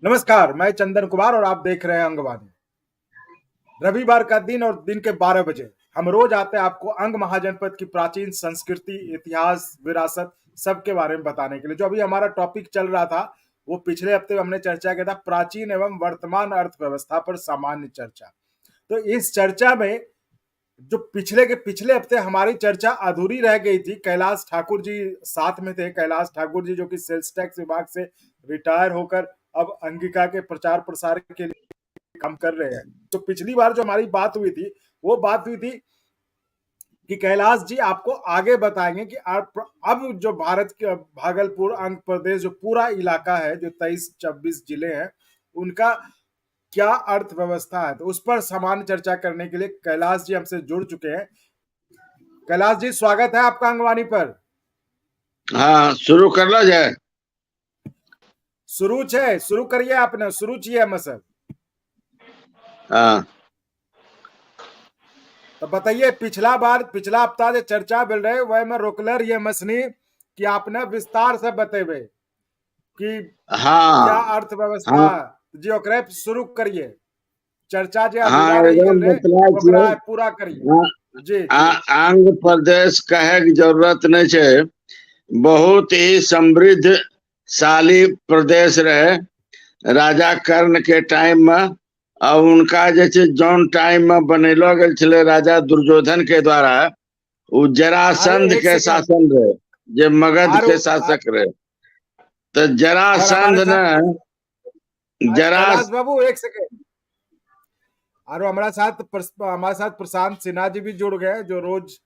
नमस्कार, मैं चंदन कुमार और आप देख रहे हैं अंगवादी। रविवार का दिन और दिन के 12 बजे हम रोज आते हैं आपको अंग महाजनपद की प्राचीन संस्कृति, इतिहास, विरासत सबके बारे में बताने के लिए। जो अभी हमारा टॉपिक चल रहा था वो पिछले हफ्ते हमने चर्चा किया था प्राचीन एवं वर्तमान अर्थव्यवस्था पर सामान्य चर्चा। तो इस चर्चा में जो पिछले हफ्ते हमारी चर्चा अधूरी रह गई थी, कैलाश ठाकुर जी साथ में थे। कैलाश ठाकुर जी जो कि सेल्स टैक्स विभाग से रिटायर होकर अब अंगिका के प्रचार प्रसार के लिए काम कर रहे हैं। तो पिछली बार जो हमारी बात हुई थी वो बात हुई थी कि कैलाश जी आपको आगे बताएंगे कि अब जो भारत के भागलपुर आंध्र प्रदेश जो पूरा इलाका है, जो 23-26 जिले हैं, उनका क्या अर्थव्यवस्था है। तो उस पर सामान्य चर्चा करने के लिए कैलाश जी हमसे जुड़ चुके हैं। कैलाश जी, स्वागत है आपका अंगवानी पर। हाँ, शुरू कर लो जाए। शुरू करिए, आपने शुरू किया मसल। हाँ, तो बताइए, पिछला हफ्ता जो चर्चा मिल रहे वह में रोकलर ये मसनी कि आपने विस्तार से बतेबे कि क्या हाँ, अर्थव्यवस्था। हाँ, जी ओकरे शुरू करिए। चर्चा जो हाँ, अधूरा रह एकदम गेल रहे बतला ओकरा छियै। पूरा करिए। हाँ, जी जी। आंध्र प्रदेश कहे के जरूरत नहीं है। बहुत ही समृद्धशाली प्रदेश रहे राजा कर्ण के टाइम में। और उनका जैसे जौन टाइम में बनेलो गेल छले राजा दुर्योधन के द्वारा, वो अरे जरासंध एक के सेकेंड। शासन रहे, जे मगध आरो के शासक रहे। तो और हमारे जरासंध साथ ने जरा कैलाश बाबू एक सेकेंड। और हमारे साथ प्रशांत सिन्हा जी भी जुड़ गए, जो रोज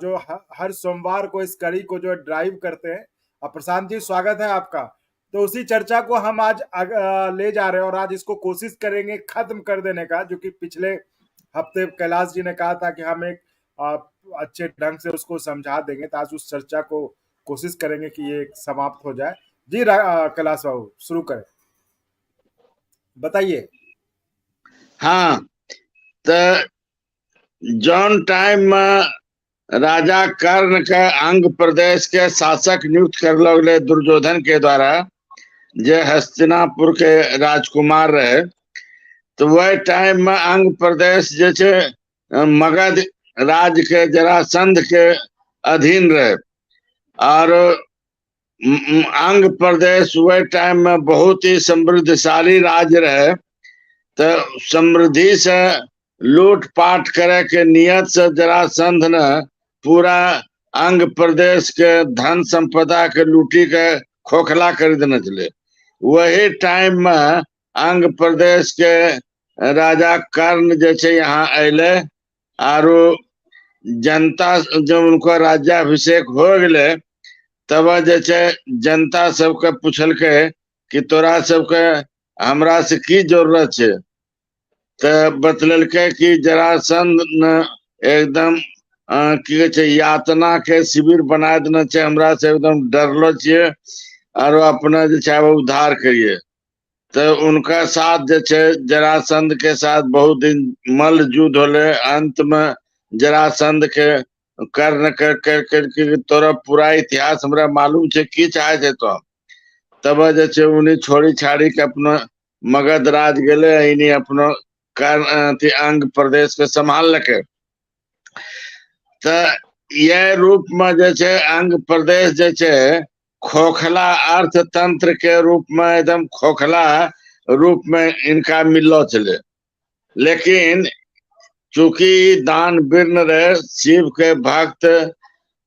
जो हर सोमवार को इस कड़ी को जो ड्राइव करते हैं। प्रशांत जी, स्वागत है आपका। तो उसी चर्चा को हम आज ले जा रहे हैं और आज इसको कोशिश करेंगे खत्म कर देने का, जो कि पिछले हफ्ते कैलाश जी ने कहा था कि हम एक अच्छे ढंग से उसको समझा देंगे। तो आज उस चर्चा को कोशिश करेंगे कि ये समाप्त हो जाए। जी कैलाश बाबू शुरू करें, बताइए। हाँ, तो जौन टाइम में राजा कर्ण के अंग प्रदेश के शासक नियुक्त करलो गेले दुर्योधन के द्वारा, जे हस्तिनापुर के राजकुमार रहे। तो वह टाइम में अंग प्रदेश जे छे मगध राज के जरासंध के अधीन रहे। और अंग प्रदेश वह टाइम में बहुत ही समृद्धशाली राज्य रहे। तो समृद्धि से लूटपाट करे के नियत से जरासंध ने पूरा अंग प्रदेश के धन संपदा के लूटी के खोखला कर देने चले। वही टाइम में अंग प्रदेश के राजा कर्ण जैसे यहाँ अले, आरो जनता जब उनको राज्याभिषेक हो गए तब जैसे जनता सबके पूछलके कि तोरा सबके हमरा से की जरूरत है। तो बतलके कि जरासंध ने एकदम की कहै छै यातना के शिविर बना देने छै, हमरा से एकदम डरलो छिए और अपना जे छै उद्धार करिए। तो उनका साथ जे छै जरासंध के साथ बहुत दिन मल्ल युद्ध होले। अंत में जरासंध के कर्ण कर तोरा पूरा इतिहास हमरा मालूम छै, की चाहे छै तो। तब जे छै उन्हीं छोड़ी छाड़ी के अपना मगध राज गेले, इन्हीं अपना कर्ण अंग प्रदेश के संभालके। तो यह रूप में जे छै अंग प्रदेश जे छै खोखला अर्थतंत्र के रूप में, एकदम खोखला रूप में इनका मिललो चले। लेकिन चूंकि दान बीर्ण रहे, शिव के भक्त,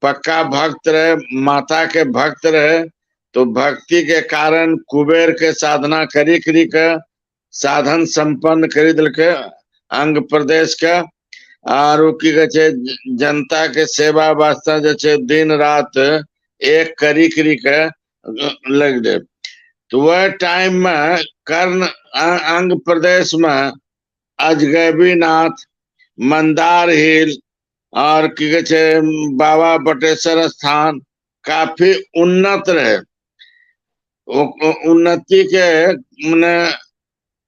पक्का भक्त रहे, माता के भक्त रहे, तो भक्ति के कारण कुबेर के साधना करी करी के साधन संपन्न कर दिलके अंग प्रदेश के। और की कहे छै जनता के सेवा वास्ते जे छै दिन रात एक करी करी के लग दे। तो वह टाइम में कर्ण अंग प्रदेश में अजगैबीनाथ, मंदार हिल और की कहे छै बाबा बटेश्वर स्थान काफी उन्नत रहे। उन्नति के मने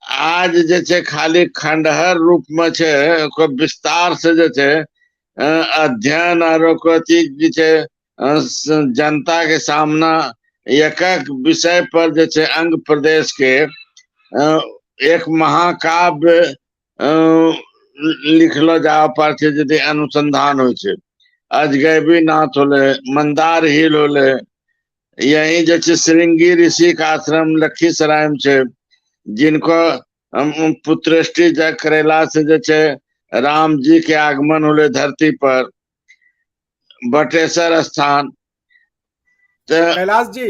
आज जे छै खाली खंडहर रूप में छै, ओकर विस्तार से जे छै अध्ययन और जे छै जनता के सामना एक एक विषय पर जे छै अंग प्रदेश के एक महाकाव्य लिखलो जाओ पर छै यदि अनुसंधान हो छै। अजगैबी नाथ होले, मंदार हिल होले, यही जे छै श्रृंगी ऋषि का आश्रम लखीसराय में छै, जिनको पुत्रेष्टि जग करेला से जे छै राम जी के आगमन होले धरती पर। बटेश्वर स्थान कैलाश जी,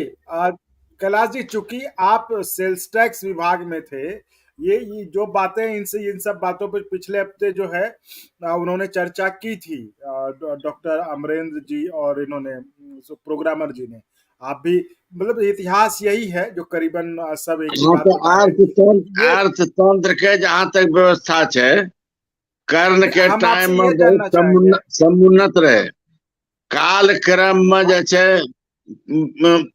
कैलाश जी, चूंकि आप सेल्स टैक्स विभाग में थे, ये जो बातें इनसे इन सब बातों पर पिछले हफ्ते जो है उन्होंने चर्चा की थी डॉक्टर अमरेंद्र जी और इन्होंने प्रोग्रामर जी ने। आप भी मतलब इतिहास यही है जो करीबन सब एक ही बात बता रहे हैं। अर्थतंत्र के जहां तक व्यवस्था है, कर्ण के हम आपसे टाइम में ये जानना बहुत चाहेंगे। समुन्नत रहे, काल क्रम में जे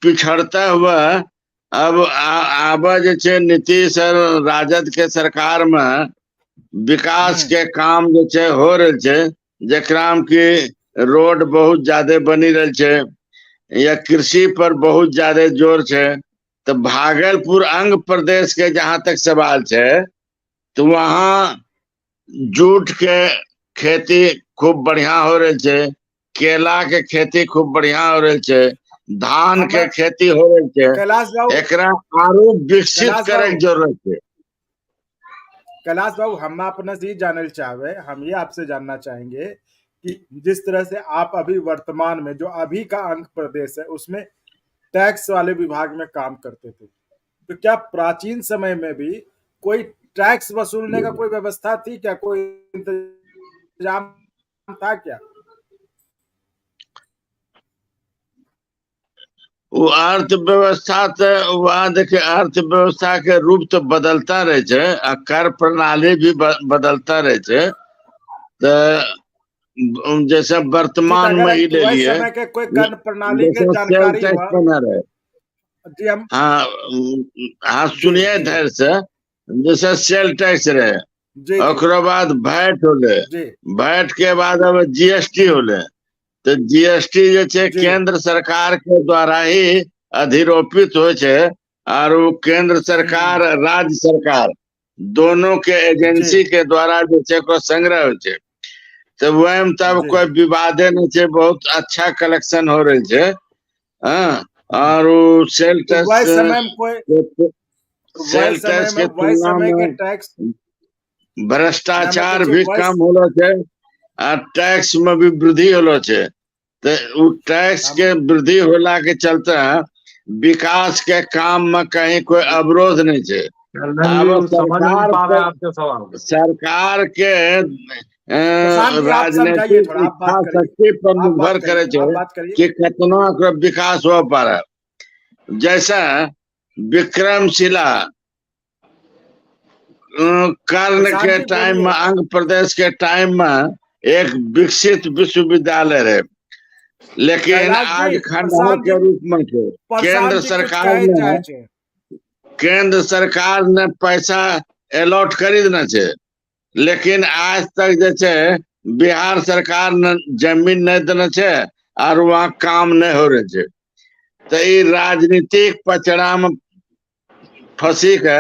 पिछड़ता हुआ अब आब जे छै नीतीश और राजद के सरकार में विकास के काम जे छै हो रहे छै, जेकरा में कि रोड बहुत ज्यादा बनी रहे छै या कृषि पर बहुत ज्यादा जोर छै। तो भागलपुर अंग प्रदेश के जहां तक सवाल है, तो वहां जूट के खेती खूब बढ़िया हो रही है, केला के खेती खूब बढ़िया हो रही है, धान के खेती हो रही है। कैलाश बाबू, एकरा आरो विकसित करे के जरूरत है। कैलाश बाबू, हम अपना से जानना चाहवे, हम ये आपसे जानना चाहेंगे कि जिस तरह से आप अभी वर्तमान में जो अभी का अंग प्रदेश है उसमें टैक्स वाले विभाग में काम करते थे, तो क्या प्राचीन समय में भी कोई टैक्स वसूलने का कोई व्यवस्था थी क्या, कोई इंतजाम था क्या? वो अर्थव्यवस्था तो वहां देखिए अर्थव्यवस्था के रूप तो बदलता रहे छे, आ कर प्रणाली भी बदलता रहे छे। तो जैसे वर्तमान में ही ले लिए, समय के कोई कर प्रणाली के जैसे सेल जानकारी टैक्स हुआ बना रहे। जी, हम हाँ सुनिए धैर्य से। जैसे सेल टैक्स रहे, ओकरो बाद वैट होले, वैट के बाद अब जीएसटी होले। तो जीएसटी जे छै केंद्र सरकार के द्वारा ही अधिरोपित हो छै, और वो केंद्र सरकार राज्य सरकार दोनों के एजेंसी के द्वारा जो छै संग्रह हो छै। तो वह तब कोई विवादे नहीं छै, बहुत अच्छा कलेक्शन हो रही है। और सेल टैक्स के तुलना में भ्रष्टाचार भी कम होलो छै, आ टैक्स में भी वृद्धि होलो छै। तो टैक्स के वृद्धि होला के चलते विकास के काम में कहीं कोई अवरोध नहीं है। अब सरकार के राजनीतिक इच्छा शक्ति पर निर्भर करे कि कितना विकास हो पा रहा। जैसा विक्रमशिला कर्ण के टाइम में, अंग प्रदेश के टाइम में एक विकसित विश्वविद्यालय रहे, लेकिन आज खंडहर के रूप में थे। केंद्र सरकार ने पैसा अलॉट कर देना है, लेकिन आज तक जे छै बिहार सरकार ने जमीन नहीं देना है और वहां काम नहीं हो रहे। तो ये राजनीतिक पचड़ा में फंसी के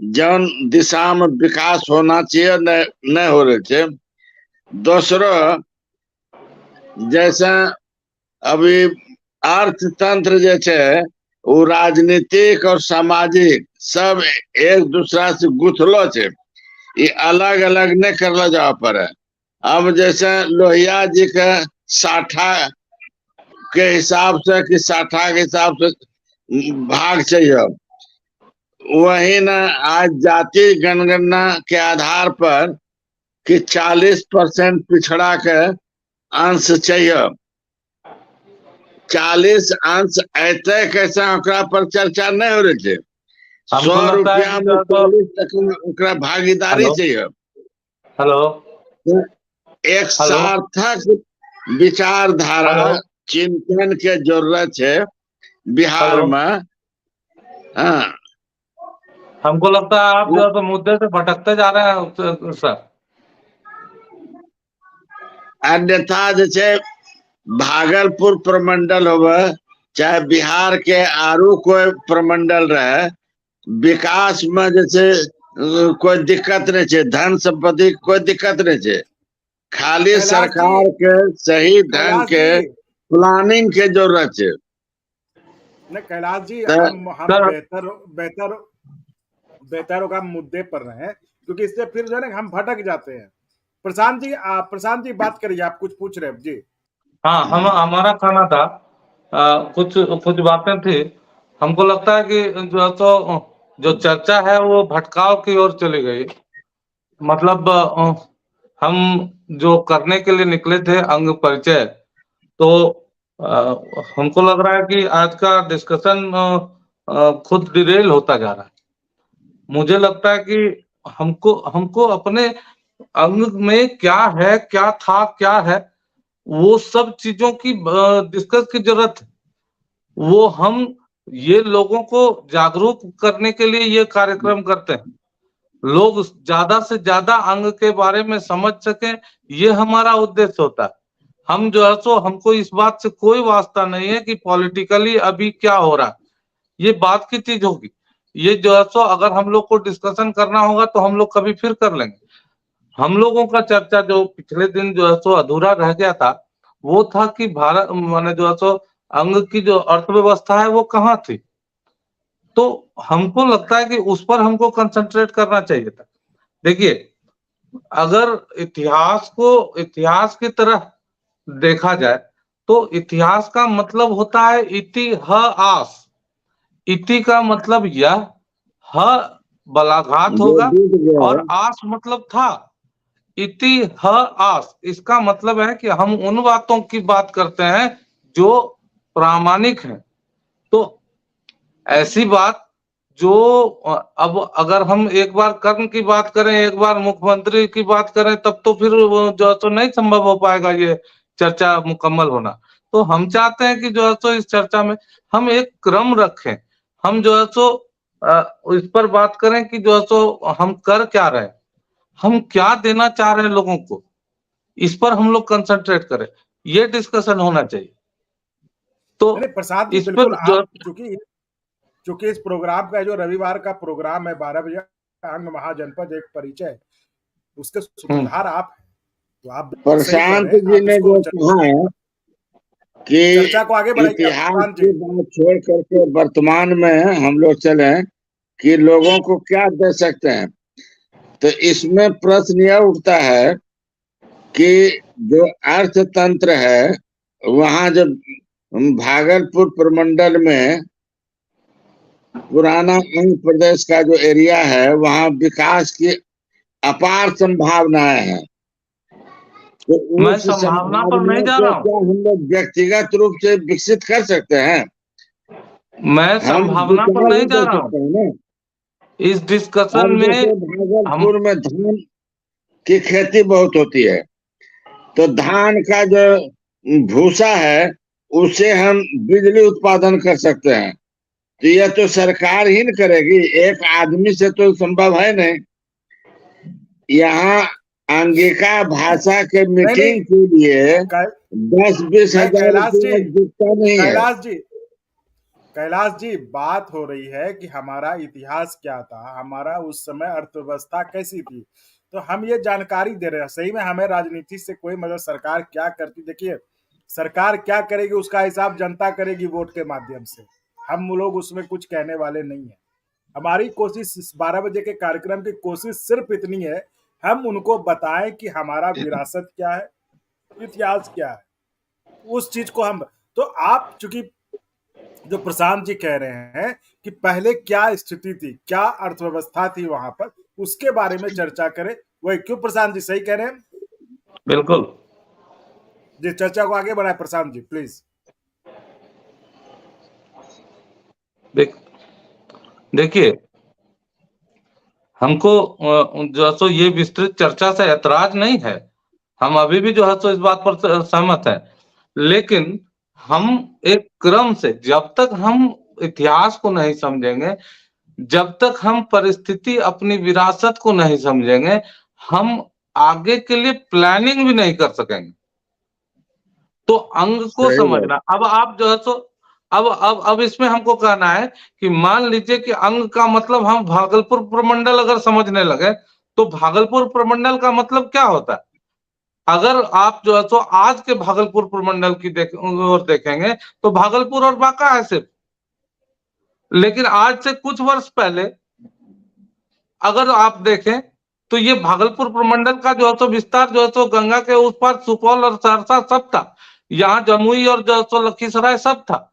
जौन दिशा में विकास होना चाहिए नहीं हो रहे। दूसरो जैसे अभी अर्थतंत्र जे छै वो राजनीतिक और सामाजिक सब एक दूसरा से गुथलो छै, ये अलग अलग नहीं करला जा पारे। अब जैसे लोहिया जी के साठा के हिसाब से कि साठा के हिसाब से भाग चाहिए, वही ना आज जाति जनगणना के आधार पर कि 40% पिछड़ा के अंश चाहिए। 40 अंश ऐते कैसे ओकरा पर चर्चा नहीं हो रही है। 100 रुपया में 40% भागीदारी चाहिए। हेलो, एक सार्थक विचारधारा चिंतन के जरूरत है बिहार में। हाँ, हमको लगता है आप जो तो मुद्दे से भटकते जा रहे हैं सर। अन्यथा जैसे भागलपुर प्रमंडल हो चाहे बिहार के आरू कोई प्रमंडल रहे, विकास में जैसे कोई दिक्कत नहीं है, धन संपत्ति कोई दिक्कत नहीं है, खाली कैलाश जी सरकार के सही ढंग कैलाश के जी प्लानिंग के जरूरत है। नहीं कैलाश जी तो हम सर बेहतर बेहतर बेहतर का मुद्दे पर रहे हैं, क्योंकि इससे फिर जो है ना हम भटक जाते हैं। प्रशांत जी बात करिए, आप कुछ पूछ रहे हैं जी। हाँ, हम हमारा कहना था, कुछ कुछ बातें थी। हमको लगता है कि जो चर्चा है वो भटकाव की ओर चली गई। मतलब हम जो करने के लिए निकले थे अंग परिचय, तो हमको लग रहा है कि आज का डिस्कशन खुद डिरेल होता जा रहा है। मुझे लगता है कि हमको हमको अपने अंग में क्या है, क्या था, क्या है, वो सब चीजों की डिस्कस की जरूरत है। वो हम ये लोगों को जागरूक करने के लिए ये कार्यक्रम करते हैं, लोग ज्यादा से ज्यादा अंग के बारे में समझ सकें, ये हमारा उद्देश्य होता है। हम जो है सो हमको इस बात से कोई वास्ता नहीं है कि पॉलिटिकली अभी क्या हो रहा है, ये बात की चीज होगी। ये जो है सो अगर हम लोग को डिस्कशन करना होगा तो हम लोग कभी फिर कर लेंगे। हम लोगों का चर्चा जो पिछले दिन जो है सो अधूरा रह गया था, वो था कि भारत माने जो है सो अंग की जो अर्थव्यवस्था है वो कहाँ थी। तो हमको लगता है कि उस पर हमको कंसंट्रेट करना चाहिए था। देखिए, अगर इतिहास की तरह देखा जाए तो इतिहास का मतलब होता है इतिहास। इति का मतलब यह, ह बलाघात जो होगा बीत गया है, और आस मतलब था। इतिहास इसका मतलब है कि हम उन बातों की बात करते हैं जो प्रामाणिक है। तो ऐसी बात जो अब अगर हम एक बार कर्ण की बात करें, एक बार मुख्यमंत्री की बात करें, तब तो फिर वो जो है तो नहीं संभव हो पाएगा ये चर्चा मुकम्मल होना। तो हम चाहते हैं कि जो है तो इस चर्चा में हम एक क्रम रखें, हम जो है सो इस पर बात करें कि जो है सो हम कर क्या रहे हैं, हम क्या देना चाह रहे हैं लोगों को, इस पर हम लोग कंसंट्रेट करें, ये डिस्कशन होना चाहिए। तो नहीं प्रसाद जी इस बिल्कुल, पर जो आप चूंकि चूंकि इस प्रोग्राम का जो रविवार का प्रोग्राम है 12 बजे, अंग महाजनपद एक परिचय, उसके हम्म, सूत्रधार आप हैं, तो आप बिल्कुल सही कह प्रशांत रहे हैं। जी आप ने इसको जो कहा है कि चर्चा को आगे बढ़ाइए आप इतिहास प्रशांत जी। की बात छोड़ करके वर्तमान में हम लोग चले कि लोगों को क्या दे सकते हैं, तो इसमें प्रश्न यह उठता है कि जो अर्थतंत्र है, वहां जब भागलपुर प्रमंडल में पुराना अंग प्रदेश का जो एरिया है, वहां विकास की अपार संभावनाएं हैं। तो मैं उस संभावना पर नहीं संभावना जा को रहा हूँ, क्या हम लोग व्यक्तिगत रूप से विकसित कर सकते हैं? मैं हम संभावना पर विचार नहीं भी जा कर रहा हूँ। सकते हैं ना। इस डिस्कशन अब में जैसे हम भागलपुर में धान की खेती बहुत होती है, तो धान का जो भूसा है, उससे हम बिजली उत्पादन कर सकते हैं। तो यह तो सरकार ही न करेगी, एक आदमी से तो संभव है नहीं। यहाँ अंगिका भाषा के नहीं नहीं मीटिंग के लिए कै, 10-20 नहीं हजार रुपया जुटता नहीं है। कैलाश जी कैलाश जी बात हो रही है कि हमारा इतिहास क्या था, हमारा उस समय अर्थव्यवस्था कैसी थी, तो हम ये जानकारी दे रहे हैं। सही में हमें राजनीति से कोई मतलब सरकार क्या करती, देखिए सरकार क्या करेगी उसका हिसाब जनता करेगी वोट के माध्यम से, हम लोग उसमें कुछ कहने वाले नहीं है। हमारी कोशिश इस 12 बजे के कार्यक्रम की कोशिश सिर्फ इतनी है, हम उनको बताएं कि हमारा विरासत क्या है, इतिहास क्या है, उस चीज को हम, तो आप चूंकि जो प्रशांत जी कह रहे हैं कि पहले क्या स्थिति थी, क्या अर्थव्यवस्था थी वहां पर, उसके बारे में चर्चा करें। वही क्यों प्रशांत जी सही कह रहे हैं बिल्कुल। जी, चर्चा को आगे बढ़ाए प्रशांत जी प्लीज। देख देखिए, हमको जो है सो ये विस्तृत चर्चा से ऐतराज नहीं है, हम अभी भी जो है सो इस बात पर सहमत है। लेकिन हम एक क्रम से, जब तक हम इतिहास को नहीं समझेंगे, जब तक हम परिस्थिति अपनी विरासत को नहीं समझेंगे, हम आगे के लिए प्लानिंग भी नहीं कर सकेंगे। तो अंग को सही बात। समझना, अब आप जो है सो अब इसमें हमको कहना है कि मान लीजिए कि अंग का मतलब हम भागलपुर प्रमंडल अगर समझने लगे तो भागलपुर प्रमंडल का मतलब क्या होता है? अगर आप जो है तो आज के भागलपुर प्रमंडल की ओर देखेंगे तो भागलपुर और बांका है सिर्फ। लेकिन आज से कुछ वर्ष पहले अगर आप देखें तो ये भागलपुर प्रमंडल का जो है तो विस्तार जो है तो गंगा के उस पार सुपौल और सहरसा सब था, यहाँ जमुई और जो है तो लखीसराय सब था।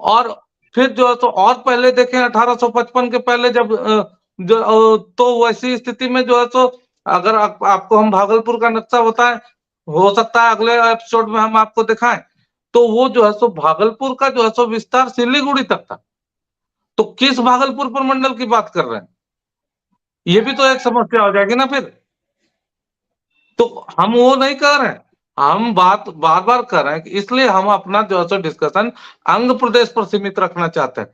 और फिर जो है तो और पहले देखें 1855 के पहले जब तो वैसी स्थिति में जो है तो अगर आपको हम भागलपुर का नक्शा बताएं, हो सकता है अगले एपिसोड में हम आपको दिखाएं, तो वो जो है सो भागलपुर का जो है सो विस्तार सिलीगुड़ी तक था। तो किस भागलपुर प्रमंडल की बात कर रहे हैं? ये भी तो एक समस्या हो जाएगी ना फिर। तो हम वो नहीं कर रहे हैं, हम बात बार बार कर रहे हैं कि इसलिए हम अपना जो है सो डिस्कशन अंग प्रदेश पर सीमित रखना चाहते हैं।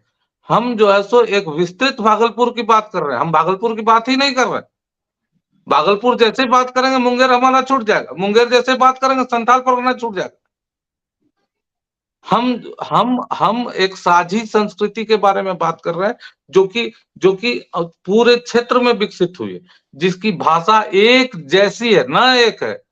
हम जो है सो एक विस्तृत भागलपुर की बात कर रहे हैं, हम भागलपुर की बात ही नहीं कर रहे हैं। भागलपुर जैसे बात करेंगे मुंगेर हमारा छूट जाएगा, मुंगेर जैसे बात करेंगे संथाल परगना छूट जाएगा। हम एक साझी संस्कृति के बारे में बात कर रहे हैं जो कि पूरे क्षेत्र में विकसित हुई है, जिसकी भाषा एक जैसी है, ना एक है,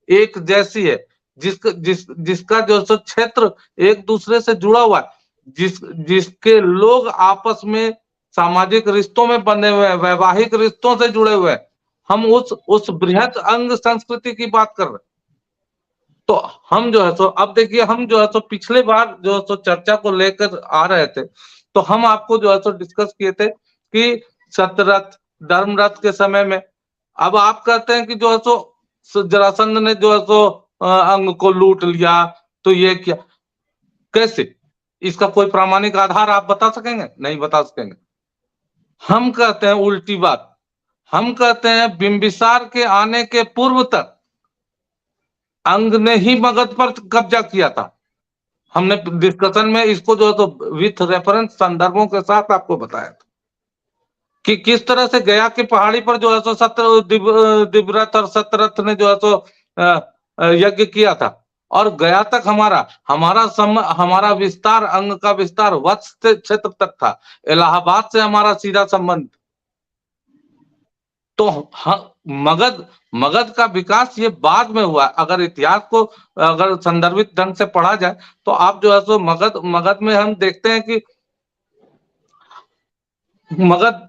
एक जैसी है, जिसका जो क्षेत्र एक दूसरे से जुड़ा हुआ है, जिसके लोग आपस में सामाजिक रिश्तों में बने हुए हैं, वैवाहिक रिश्तों से जुड़े हुए हैं। हम उस बृहत अंग संस्कृति की बात कर रहे हैं। तो हम जो है सो अब देखिए, हम जो है सो पिछले बार जो है सो चर्चा को लेकर आ रहे थे, तो हम आपको जो है सो डिस्कस किए थे कि सतरथ धर्मरथ के समय में, अब आप कहते हैं कि जो है सो जरासंध ने जो है सो अंग को लूट लिया, तो ये क्या, कैसे, इसका कोई प्रामाणिक आधार आप बता सकेंगे? नहीं बता सकेंगे। हम कहते हैं उल्टी बात, हम कहते हैं बिंबिसार के आने के पूर्व तक अंग ने ही मगध पर कब्जा किया था। हमने डिस्कशन में इसको जो है तो विथ रेफरेंस संदर्भों के साथ आपको बताया था कि किस तरह से गया की पहाड़ी पर जो है सो दिव्रथ और सतरथ ने जो है सो यज्ञ किया था, और गया तक हमारा विस्तार, अंग का विस्तार वत्स क्षेत्र तक था। इलाहाबाद से हमारा सीधा संबंध। तो मगध का विकास ये बाद में हुआ। अगर इतिहास को अगर संदर्भित ढंग से पढ़ा जाए तो आप जो है सो मगध में हम देखते हैं कि मगध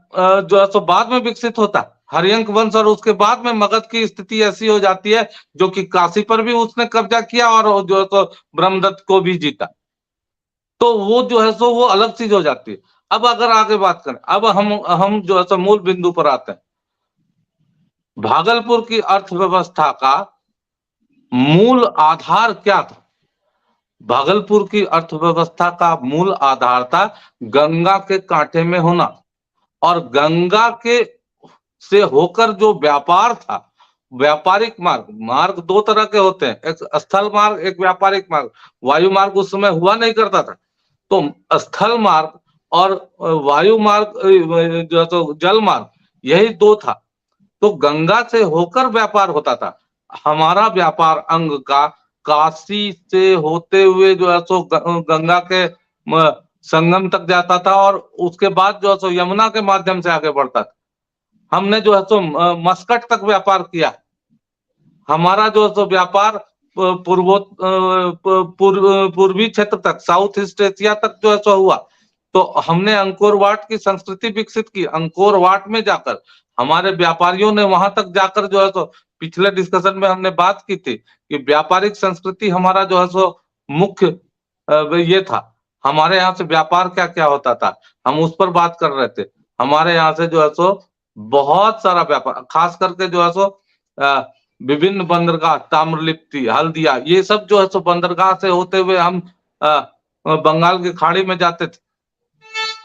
जो है सो बाद में विकसित होता है, हरियंक वंश, और उसके बाद में मगध की स्थिति ऐसी हो जाती है जो कि काशी पर भी उसने कब्जा किया और जो है सो ब्रह्मदत्त को भी जीता। तो वो जो है सो वो अलग चीज हो जाती है। अब अगर आगे बात करें, अब हम जो है सो मूल बिंदु पर आते हैं। भागलपुर की अर्थव्यवस्था का मूल आधार क्या था? भागलपुर की अर्थव्यवस्था का मूल आधार था गंगा के कांटे में होना, और गंगा के से होकर जो व्यापार था, व्यापारिक मार्ग दो तरह के होते हैं, एक स्थल मार्ग, एक व्यापारिक मार्ग। वायु मार्ग उस समय हुआ नहीं करता था, तो स्थल मार्ग और वायु मार्ग जो तो जल मार्ग, यही दो था। तो गंगा से होकर व्यापार होता था। हमारा व्यापार अंग का काशी से होते हुए जो है सो गंगा के संगम तक जाता था, और उसके बाद जो है सो यमुना के माध्यम से आगे बढ़ता था। हमने जो है सो मस्कट तक व्यापार किया। हमारा जो है सो व्यापार पूर्वी क्षेत्र तक, साउथ ईस्ट एशिया तक जो है सो हुआ। तो हमने अंकोर वाट की संस्कृति विकसित की। अंकोर वाट में जाकर हमारे व्यापारियों ने वहां तक जाकर जो है सो, पिछले डिस्कशन में हमने बात की थी कि व्यापारिक संस्कृति हमारा जो है सो मुख्य ये था। हमारे यहाँ से व्यापार क्या क्या होता था, हम उस पर बात कर रहे थे। हमारे यहाँ से जो है सो बहुत सारा व्यापार, खास करके जो है सो विभिन्न बंदरगाह, ताम्रलिप्ति, हल्दिया, ये सब जो है सो बंदरगाह से होते हुए हम बंगाल की खाड़ी में जाते थे।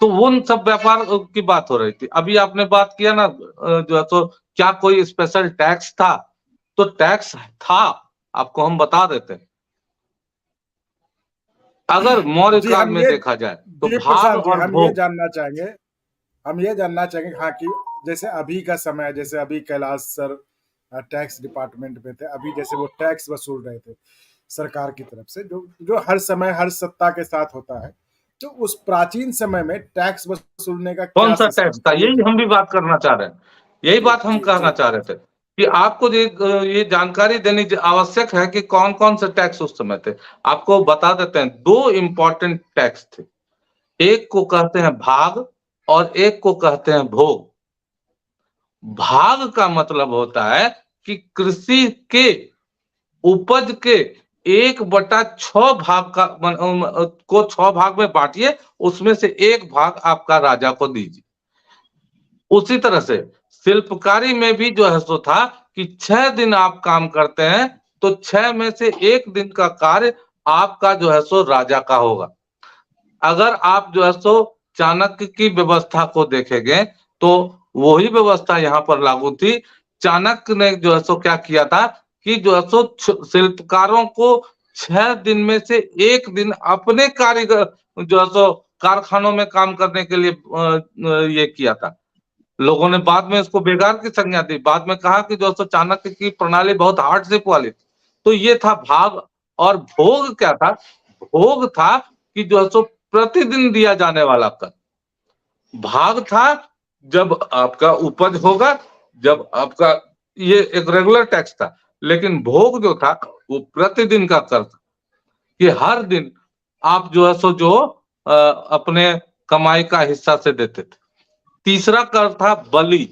तो उन सब व्यापार की बात हो रही थी। अभी आपने बात किया ना जो है तो क्या कोई स्पेशल टैक्स था? तो टैक्स था, आपको हम बता देते हैं। अगर मौर्य काल में देखा जाए तो भाग और हम भोग, ये जानना चाहेंगे हाँ कि जैसे अभी का समय, जैसे अभी कैलाश सर टैक्स डिपार्टमेंट में थे, अभी जैसे वो टैक्स वसूल रहे थे सरकार की तरफ से, जो हर समय हर सत्ता के साथ होता है। तो उस प्राचीन समय में टैक्स वसूलने का कौन क्या सा टैक्स सिस्टम था, था, ये यही हम भी बात करना चाह रहे हैं, यही जी बात हम जी कहना जी चाह रहे थे कि आपको ये जानकारी देनी आवश्यक है कि कौन कौन से टैक्स उस समय थे। आपको बता देते हैं, दो इंपॉर्टेंट टैक्स थे, एक को कहते हैं भाग और एक को कहते हैं भोग। भाग का मतलब होता है कि कृषि के उपज के 1/6 भाग का को 6 भाग में बांटिए, उसमें से 1 भाग आपका राजा को दीजिए। उसी तरह से शिल्पकारी में भी जो है सो था कि 6 दिन आप काम करते हैं तो 6 में से 1 दिन का कार्य आपका जो है सो राजा का होगा। अगर आप जो है सो चाणक्य की व्यवस्था को देखेंगे तो वही व्यवस्था यहाँ पर लागू थी। चाणक्य ने जो है सो क्या किया था कि जो है सो शिल्पकारों को 6 दिन में से 1 दिन अपने कारीगर जो है सो कारखानों में काम करने के लिए ये किया था। लोगों ने बाद में इसको बेकार की संज्ञा दी, बाद में कहा कि जो है सो चाणक्य की प्रणाली बहुत हार्डशिप वाली थी। तो ये था भाग। और भोग क्या था? भोग था कि जो है सो प्रतिदिन दिया जाने वाला कर। भाग था जब आपका उपज होगा, जब आपका, ये एक रेगुलर टैक्स था। लेकिन भोग जो था वो प्रतिदिन का कर था कि हर दिन आप जो है सो जो अपने कमाई का हिस्सा से देते थे। तीसरा कर था बलि।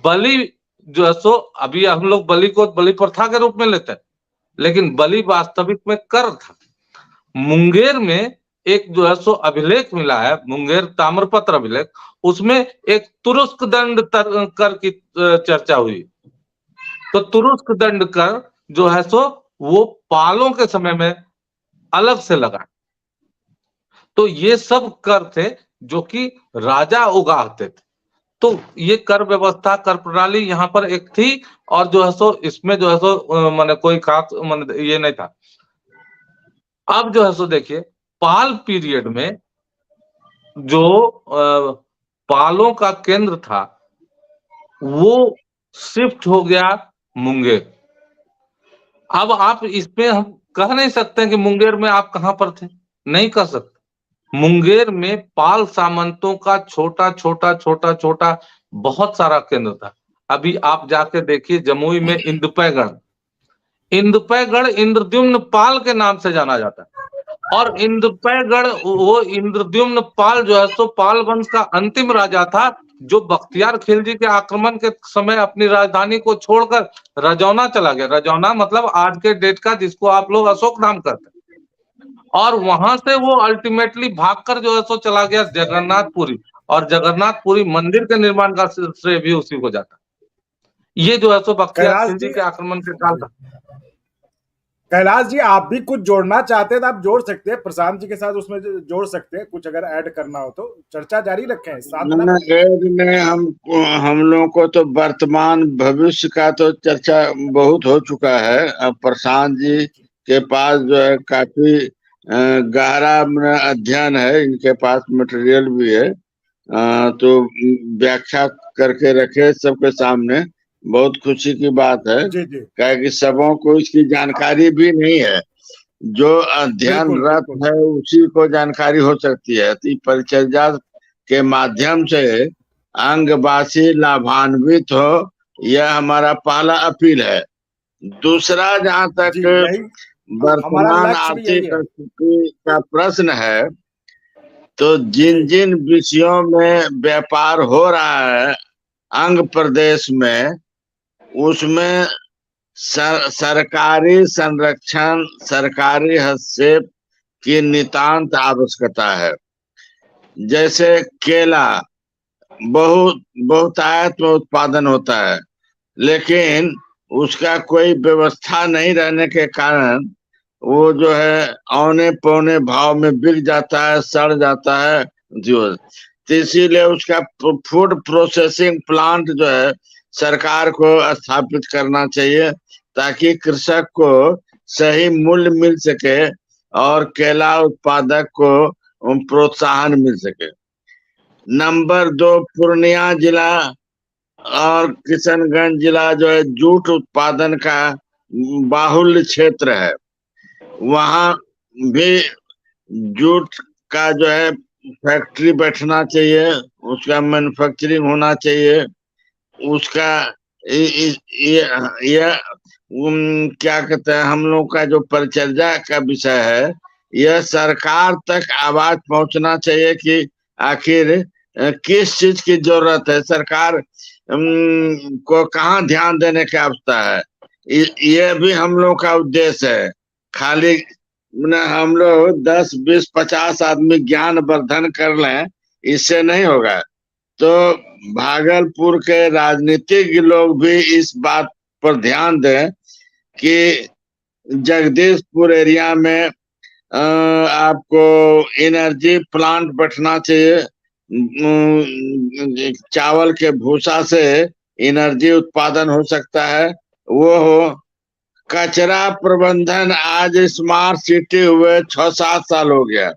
बलि जो है सो अभी हम लोग बलि को बलि प्रथा के रूप में लेते हैं, लेकिन बलि वास्तविक में कर था। मुंगेर में एक जो है सो अभिलेख मिला है, मुंगेर ताम्रपत्र अभिलेख, उसमें एक तुरुस्क दंड कर की चर्चा हुई। तो तुरुस्क दंड कर जो है सो वो पालों के समय में अलग से लगा। तो ये सब कर थे जो कि राजा उगाहते थे। तो ये कर व्यवस्था, कर प्रणाली यहाँ पर एक थी। और जो है सो इसमें जो है सो माने कोई खास माने ये नहीं था। अब जो है सो देखिए, पाल पीरियड में जो पालों का केंद्र था वो शिफ्ट हो गया मुंगेर। अब आप इसमें हम कह नहीं सकते कि मुंगेर में आप कहां पर थे, नहीं कह सकते। मुंगेर में पाल सामंतों का छोटा छोटा छोटा छोटा बहुत सारा केंद्र था। अभी आप जाके देखिए जमुई में इंदुपैगढ़, इंदुपैगढ़ इंद्रद्युम्न पाल के नाम से जाना जाता है। और इंदुपैगढ़, वो इंद्रद्युम्न पाल जो है सो पाल वंश का अंतिम राजा था, जो बख्तियार खिलजी के आक्रमण के समय अपनी राजधानी को छोड़कर रजौना चला गया। रजौना मतलब आज के डेट का जिसको आप लोग अशोक धाम कहते हैं। और वहां से वो अल्टीमेटली भागकर जो है सो चला गया जगन्नाथपुरी, और जगन्नाथपुरी मंदिर के निर्माण का श्रेय भी उसी को जाता। ये जो है सो बख्तियार कैलाश खिलजी जी, के आक्रमण के काल का। कैलाश जी आप भी कुछ जोड़ना चाहते हैं तो आप जोड़ सकते हैं, प्रशांत जी के साथ उसमें जोड़ सकते हैं, कुछ अगर ऐड करना हो तो चर्चा जारी रखें, शांत ना न बैठे। एड में हम लोगों को तो वर्तमान भविष्य का तो चर्चा बहुत हो चुका है। अब प्रशांत जी के पास जो है काफी गहरा अध्ययन है, इनके पास मटेरियल भी है। तो व्याख्या करके रखे सबके सामने, बहुत खुशी की बात है। जी जी, क्या कि सबों को इसकी जानकारी भी नहीं है। जो बिल्कुल अध्ययनरत बिल्कुल। है उसी को जानकारी हो सकती है। तो परिचर्या के माध्यम से अंगवासी लाभान्वित हो, यह हमारा पहला अपील है। दूसरा, जहाँ जी तक यही हमारा वर्तमान लक्ष्य भी यही आर्थिक है। स्थिति का प्रश्न है, तो जी जिन जिन विषयों में व्यापार हो रहा है अंग प्रदेश में, उसमें सरकारी संरक्षण, सरकारी हस्तक्षेप की नितांत आवश्यकता है। जैसे केला बहुत बहुतायत में उत्पादन होता है, लेकिन उसका कोई व्यवस्था नहीं रहने के कारण वो जो है औने पौने भाव में बिक जाता है, सड़ जाता है जो। तो इसीलिए उसका फूड प्रोसेसिंग प्लांट जो है सरकार को स्थापित करना चाहिए, ताकि कृषक को सही मूल्य मिल सके और केला उत्पादक को प्रोत्साहन मिल सके। नंबर 2, पूर्णिया जिला और किशनगंज जिला जो है जूट उत्पादन का बाहुल्य क्षेत्र है। वहां भी जूट का जो है फैक्ट्री बैठना चाहिए, उसका मैन्युफैक्चरिंग होना चाहिए, उसका ये क्या कहते हैं, हम लोग का जो परिचर्या का विषय है, यह सरकार तक आवाज पहुंचना चाहिए कि आखिर किस चीज की जरूरत है, सरकार को कहाँ ध्यान देने की आवश्यकता है। ये भी हम लोग का उद्देश्य है। खाली हम लोग 10, 20, 50 आदमी ज्ञान वर्धन कर लें, इससे नहीं होगा। तो भागलपुर के राजनीतिक लोग भी इस बात पर ध्यान दें कि जगदीशपुर एरिया में आपको एनर्जी प्लांट बैठना चाहिए। चावल के भूसा से एनर्जी उत्पादन हो सकता है, वो हो। कचरा प्रबंधन, आज स्मार्ट सिटी हुए 6-7 साल हो गया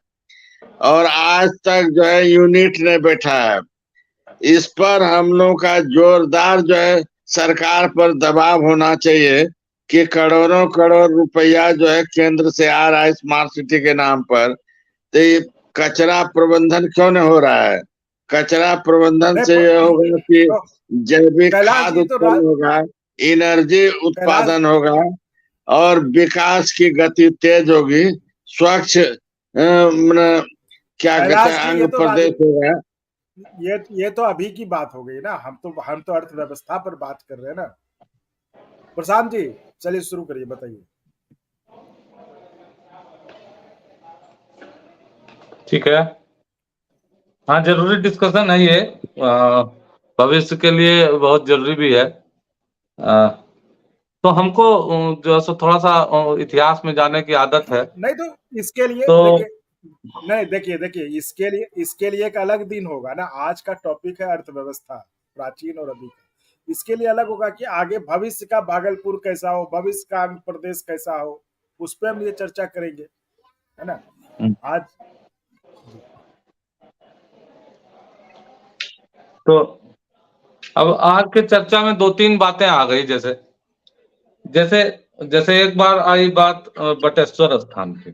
और आज तक जो है यूनिट नहीं बैठा है। इस पर हम लोग का जोरदार जो है सरकार पर दबाव होना चाहिए कि करोड़ों करोड़ रुपया जो है केंद्र से आ रहा है स्मार्ट सिटी के नाम पर, तो ये कचरा प्रबंधन क्यों नहीं हो रहा है। कचरा प्रबंधन से ये होगा कि जैविक खाद उत्पन्न होगा, एनर्जी उत्पादन होगा और विकास की गति तेज होगी, स्वच्छ क्या कहते हैं अंग प्रदेश होगा। ये तो अभी की बात हो गई ना, हम तो अर्थव्यवस्था पर बात कर रहे हैं ना। प्रशांत जी चलिए शुरू करिए, बताइए। ठीक है, हाँ जरूरी डिस्कशन है ये, भविष्य के लिए बहुत जरूरी भी है। तो हमको जो है थोड़ा सा इतिहास में जाने की आदत है। नहीं तो इसके लिए तो देखिए इसके लिए एक अलग दिन होगा ना। आज का टॉपिक है अर्थव्यवस्था, प्राचीन और अभी का। इसके लिए अलग होगा कि आगे भविष्य का भागलपुर कैसा हो, भविष्य का आंध्र प्रदेश कैसा हो, उस पर हम ये चर्चा करेंगे, है ना। आज तो अब आज के चर्चा में 2-3 बातें आ गई, जैसे एक बार आई बात बटेश्वर स्थान की।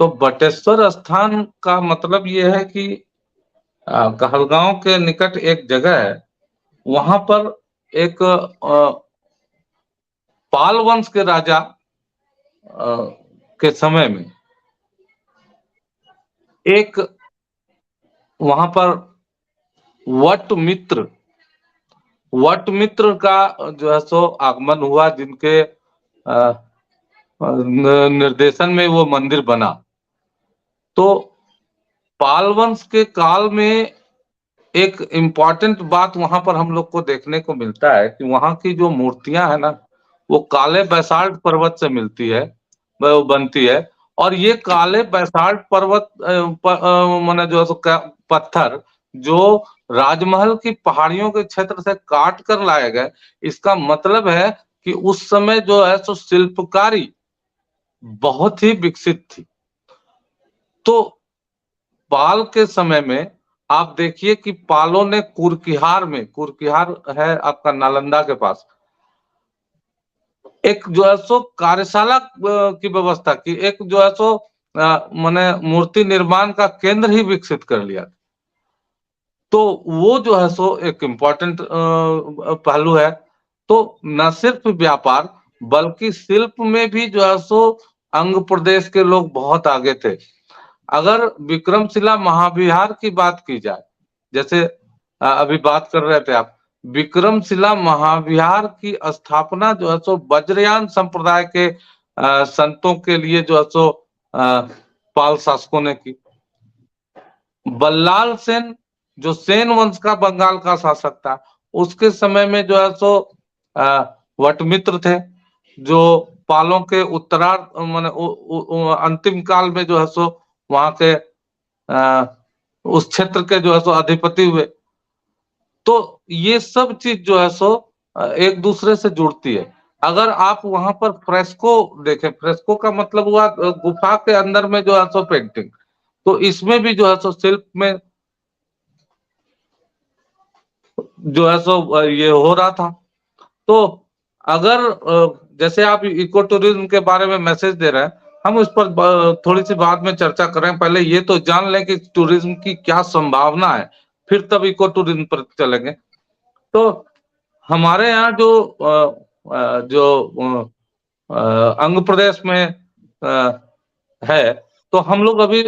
तो बटेश्वर स्थान का मतलब ये है कि कहलगांव के निकट एक जगह है, वहां पर एक पाल वंश के राजा के समय में एक वहां पर वट मित्र का जो है सो आगमन हुआ, जिनके निर्देशन में वो मंदिर बना। तो पाल वंश के काल में एक इम्पॉर्टेंट बात वहां पर हम लोग को देखने को मिलता है कि वहां की जो मूर्तियां है ना, वो काले बैसाल्ट पर्वत से मिलती है, वो बनती है। और ये काले बैसाल्ट पर्वत माने जो है पत्थर जो राजमहल की पहाड़ियों के क्षेत्र से काट कर लाए गए। इसका मतलब है कि उस समय जो है सो शिल्पकारी बहुत ही विकसित थी। तो पाल के समय में आप देखिए कि पालों ने कुरकिहार है आपका नालंदा के पास, एक जो है सो कार्यशाला की व्यवस्था की, एक जो है सो माने मूर्ति निर्माण का केंद्र ही विकसित कर लिया। तो वो जो है सो एक इम्पोर्टेंट पहलू है। तो न सिर्फ व्यापार बल्कि शिल्प में भी जो है सो अंग प्रदेश के लोग बहुत आगे थे। अगर विक्रमशिला महाविहार की बात की जाए, जैसे अभी बात कर रहे थे आप, विक्रमशिला महाविहार की स्थापना जो है सो वज्रयान संप्रदाय के संतों के लिए जो है सो पाल शासकों ने की। बल्लाल सेन जो सेन वंश का बंगाल का शासक था, उसके समय में जो है सो वटमित्र थे, जो पालों के उत्तरार्ध माने अंतिम काल में जो है सो वहां के उस क्षेत्र के जो है सो अधिपति हुए। तो ये सब चीज जो है सो एक दूसरे से जुड़ती है। अगर आप वहां पर फ्रेस्को देखें, फ्रेस्को का मतलब हुआ गुफा के अंदर में जो है सो पेंटिंग, तो इसमें भी जो है सो शिल्प में जो है सो ये हो रहा था। तो अगर जैसे आप इको टूरिज्म के बारे में मैसेज दे रहे हैं, हम उस पर थोड़ी सी बाद में चर्चा करें। पहले ये तो जान लें कि टूरिज्म की क्या संभावना है, फिर तब इको टूरिज्म पर चलेंगे। तो हमारे यहाँ जो अंग प्रदेश में है, तो हम लोग अभी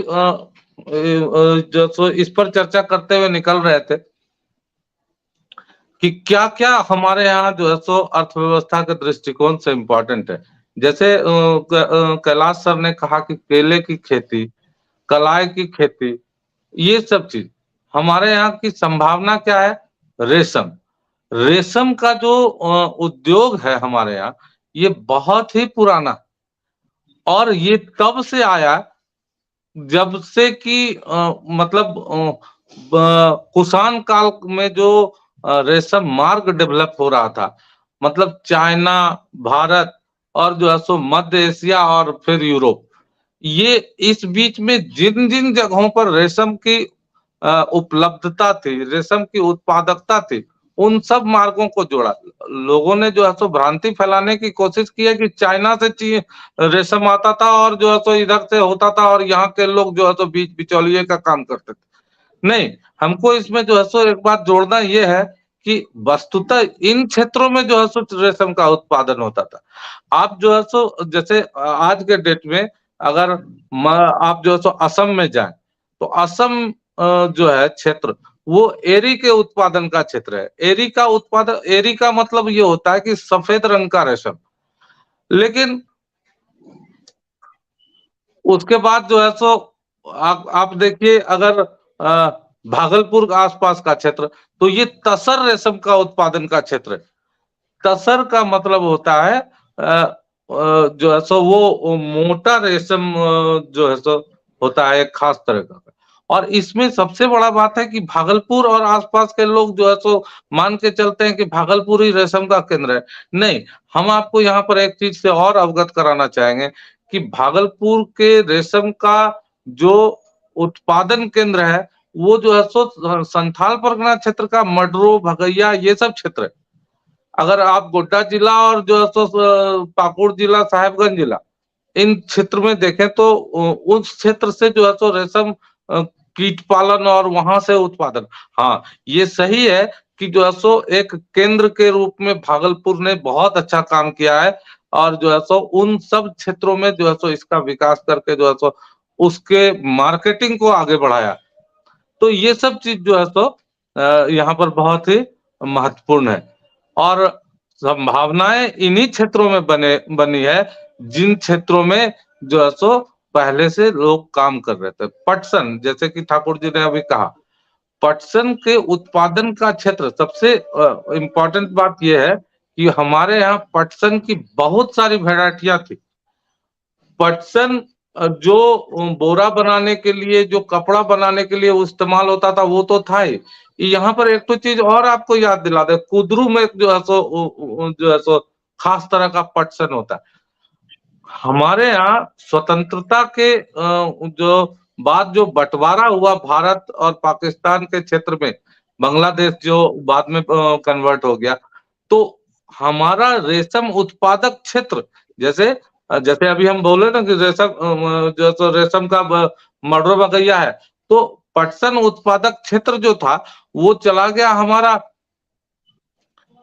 जो इस पर चर्चा करते हुए निकल रहे थे कि क्या क्या हमारे यहाँ जो है सो अर्थव्यवस्था के दृष्टिकोण से इम्पोर्टेंट है। जैसे कैलाश सर ने कहा कि केले की खेती, कलाई की खेती, ये सब चीज हमारे यहाँ की संभावना क्या है। रेशम, रेशम का जो उद्योग है हमारे यहाँ, ये बहुत ही पुराना, और ये तब से आया जब से कि मतलब कुषाण काल में जो रेशम मार्ग डेवलप हो रहा था, मतलब चाइना, भारत और जो है सो मध्य एशिया और फिर यूरोप, ये इस बीच में जिन जिन जगहों पर रेशम की उपलब्धता थी, रेशम की उत्पादकता थी, उन सब मार्गों को जोड़ा। लोगों ने जो है सो भ्रांति फैलाने की कोशिश की है कि चाइना से रेशम आता था और जो है सो इधर से होता था और यहाँ के लोग जो है सो बीच बिचौलिए का काम करते थे। नहीं, हमको इसमें जो है सो एक बात जोड़ना ये है कि वस्तुतः इन क्षेत्रों में जो है सो रेशम का उत्पादन होता था। आप जो है सो जैसे आज के डेट में अगर आप जो है सो असम में जाएं, तो असम जो है क्षेत्र, वो एरी के उत्पादन का क्षेत्र है। एरी का उत्पादन, एरी का मतलब ये होता है कि सफेद रंग का रेशम। लेकिन उसके बाद जो है सो आप देखिए, अगर भागलपुर के आसपास का क्षेत्र, तो ये तसर रेशम का उत्पादन का क्षेत्र है। तसर का मतलब होता है जो है सो वो मोटा रेशम जो है सो होता है, एक खास तरह का। और इसमें सबसे बड़ा बात है कि भागलपुर और आसपास के लोग जो है सो मान के चलते हैं कि भागलपुर ही रेशम का केंद्र है। नहीं, हम आपको यहाँ पर एक चीज से और अवगत कराना चाहेंगे कि भागलपुर के रेशम का जो उत्पादन केंद्र है, वो जो है सो संथाल परगना क्षेत्र का मडरो, भगैया, ये सब क्षेत्र है। अगर आप गोड्डा जिला और जो है सो पाकुड़ जिला, साहेबगंज जिला, इन क्षेत्र में देखें तो उस क्षेत्र से जो है सो रेशम कीट पालन और वहां से उत्पादन। हाँ, ये सही है कि जो है सो एक केंद्र के रूप में भागलपुर ने बहुत अच्छा काम किया है, और जो है सो उन सब क्षेत्रों में जो है सो इसका विकास करके जो है सो उसके मार्केटिंग को आगे बढ़ाया। तो ये सब चीज जो है सो यहाँ पर बहुत ही महत्वपूर्ण है, और संभावनाएं इन्हीं क्षेत्रों में बनी है जिन क्षेत्रों में जो है सो पहले से लोग काम कर रहे थे। पटसन, जैसे कि ठाकुर जी ने अभी कहा, पटसन के उत्पादन का क्षेत्र, सबसे इम्पोर्टेंट बात यह है कि हमारे यहाँ पटसन की बहुत सारी वेराइटियां थी। पटसन जो बोरा बनाने के लिए, जो कपड़ा बनाने के लिए इस्तेमाल होता था, वो तो था ही। यहाँ पर एक तो चीज और आपको याद दिला दे, कुदरू में जो है सो खास तरह का पटसन होता है। हमारे यहाँ स्वतंत्रता के जो बाद जो बंटवारा हुआ भारत और पाकिस्तान के क्षेत्र में, बांग्लादेश जो बाद में कन्वर्ट हो गया, तो हमारा रेशम उत्पादक क्षेत्र, जैसे जैसे अभी हम बोले ना कि रेशम जो तो रेशम का मडरो बगैया है, तो पटसन उत्पादक क्षेत्र जो था वो चला गया हमारा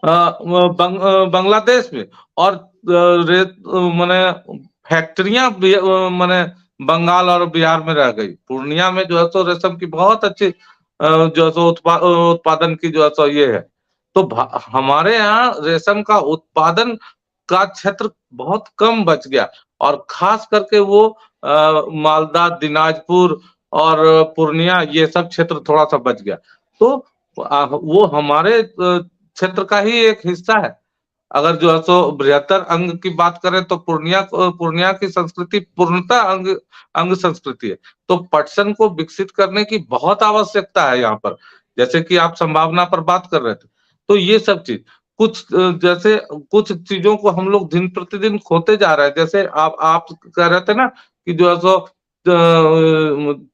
बांग्लादेश में, और माने फैक्ट्रियां माने बंगाल और बिहार में रह गई। पूर्णिया में जो है सो रेशम की बहुत अच्छी जो है सो उत्पादन की जो है सो ये है। तो हमारे यहाँ रेशम का उत्पादन का क्षेत्र बहुत कम बच गया, और खास करके वो मालदा, दिनाजपुर और पूर्णिया, ये सब क्षेत्र थोड़ा सा बच गया। तो वो हमारे क्षेत्र का ही एक हिस्सा है। अगर जो है सो बृहत्तर अंग की बात करें तो पूर्णिया की संस्कृति पूर्णतः अंग संस्कृति है। तो पटसन को विकसित करने की बहुत आवश्यकता है यहाँ पर, जैसे कि आप संभावना पर बात कर रहे थे। तो ये सब चीज कुछ जैसे कुछ चीजों को हम लोग दिन प्रतिदिन खोते जा रहे हैं। जैसे आप कह रहे थे ना कि जो है सो